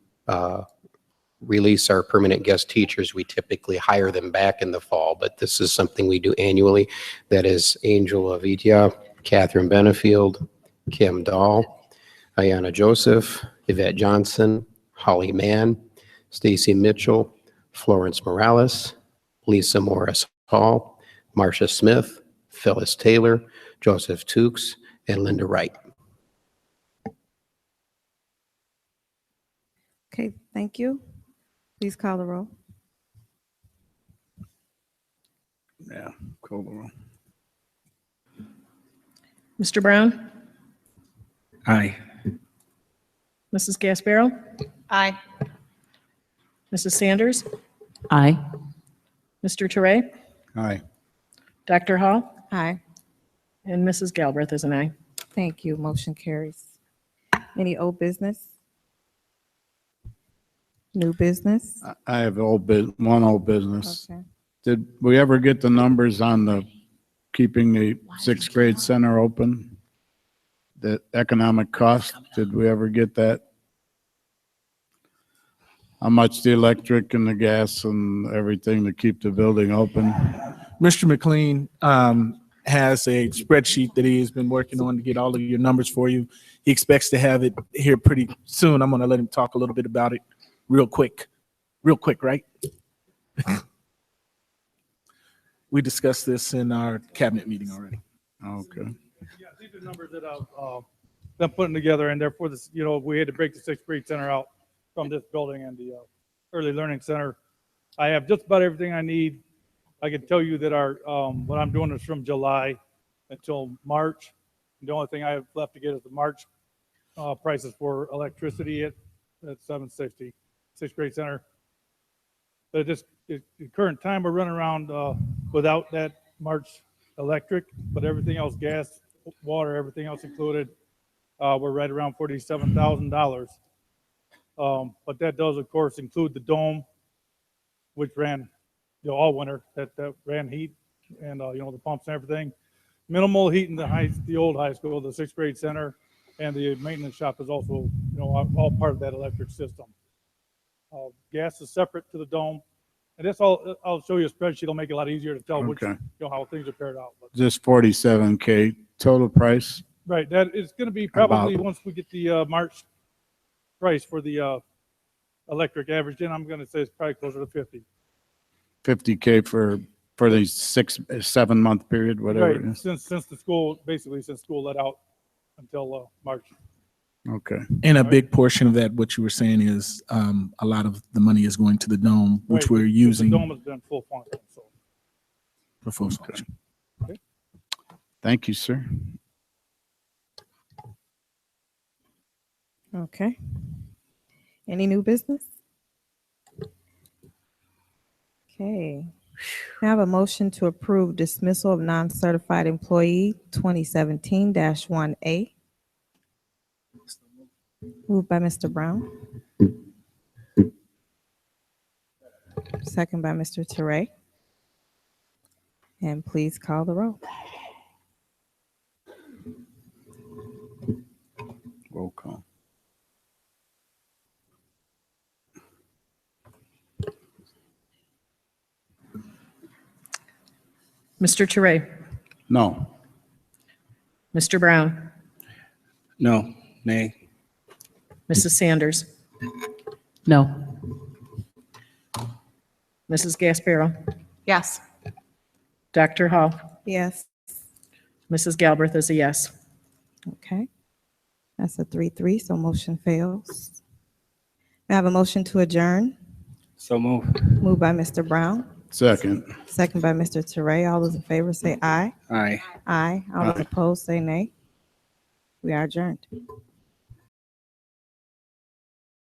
release our permanent guest teachers. We typically hire them back in the fall, but this is something we do annually. That is Angel Avitia, Catherine Benefield, Kim Dahl, Ayana Joseph, Yvette Johnson, Holly Mann, Stacy Mitchell, Florence Morales, Lisa Morris Hall, Marcia Smith, Phyllis Taylor, Joseph Tukes, and Linda Wright. Okay, thank you. Please call the roll. Yeah, call the roll. Mr. Brown? Aye. Mrs. Gasparo? Aye. Mrs. Sanders? Aye. Mr. Teray? Aye. Dr. Hall? Aye. And Mrs. Galbraith is an aye. Thank you. Motion carries. Any old business? New business? I have one old business. Okay. Did we ever get the numbers on the keeping the sixth grade center open? The economic cost, did we ever get that? How much the electric and the gas and everything to keep the building open? Mr. McLean has a spreadsheet that he has been working on to get all of your numbers for you. He expects to have it here pretty soon. I'm going to let him talk a little bit about it real quick. Real quick, right? We discussed this in our cabinet meeting already. Okay. Yeah, these are numbers that I've been putting together, and therefore this, we had to break the sixth grade center out from this building and the early learning center. I have just about everything I need. I can tell you that what I'm doing is from July until March. The only thing I have left to get is the March prices for electricity at 760 sixth grade center. But at the current time, we're running around without that March electric, but everything else, gas, water, everything else included, we're right around $47,000. But that does, of course, include the dome, which ran all winter, that ran heat and the pumps and everything. Minimal heat in the old high school, the sixth grade center, and the maintenance shop is also all part of that electric system. Gas is separate to the dome, and that's all. I'll show you a spreadsheet. It'll make it a lot easier to tell which how things are paired out. But, Just 47K total price? right, that is going to be probably once we get the March price for the electric average in. I'm going to say it's probably closer to 50. 50K for the 6-7 month period, whatever it Right, is. since school let out until March. Okay. And a big portion of that, what you were saying is a lot of the money is going to the dome, which Right, we're using. The dome has been full function, so. For full function. Okay. Thank you, sir. Okay. Any new business? Okay. I have a motion to approve dismissal of non-certified employee 2017-1A. Moved by Mr. Brown. Second by Mr. Teray. And please call the roll. Roll call. Mr. Teray? No. Mr. Brown? No. Nay. Mrs. Sanders? No. Mrs. Gasparo? Yes. Dr. Hall? Yes. Mrs. Galbraith is a yes. Okay. That's a 3-3, so motion fails. I have a motion to adjourn. So move. Moved by Mr. Brown. Second. Second by Mr. Teray. All those in favor say aye. Aye. Aye. All those opposed say nay. We are adjourned.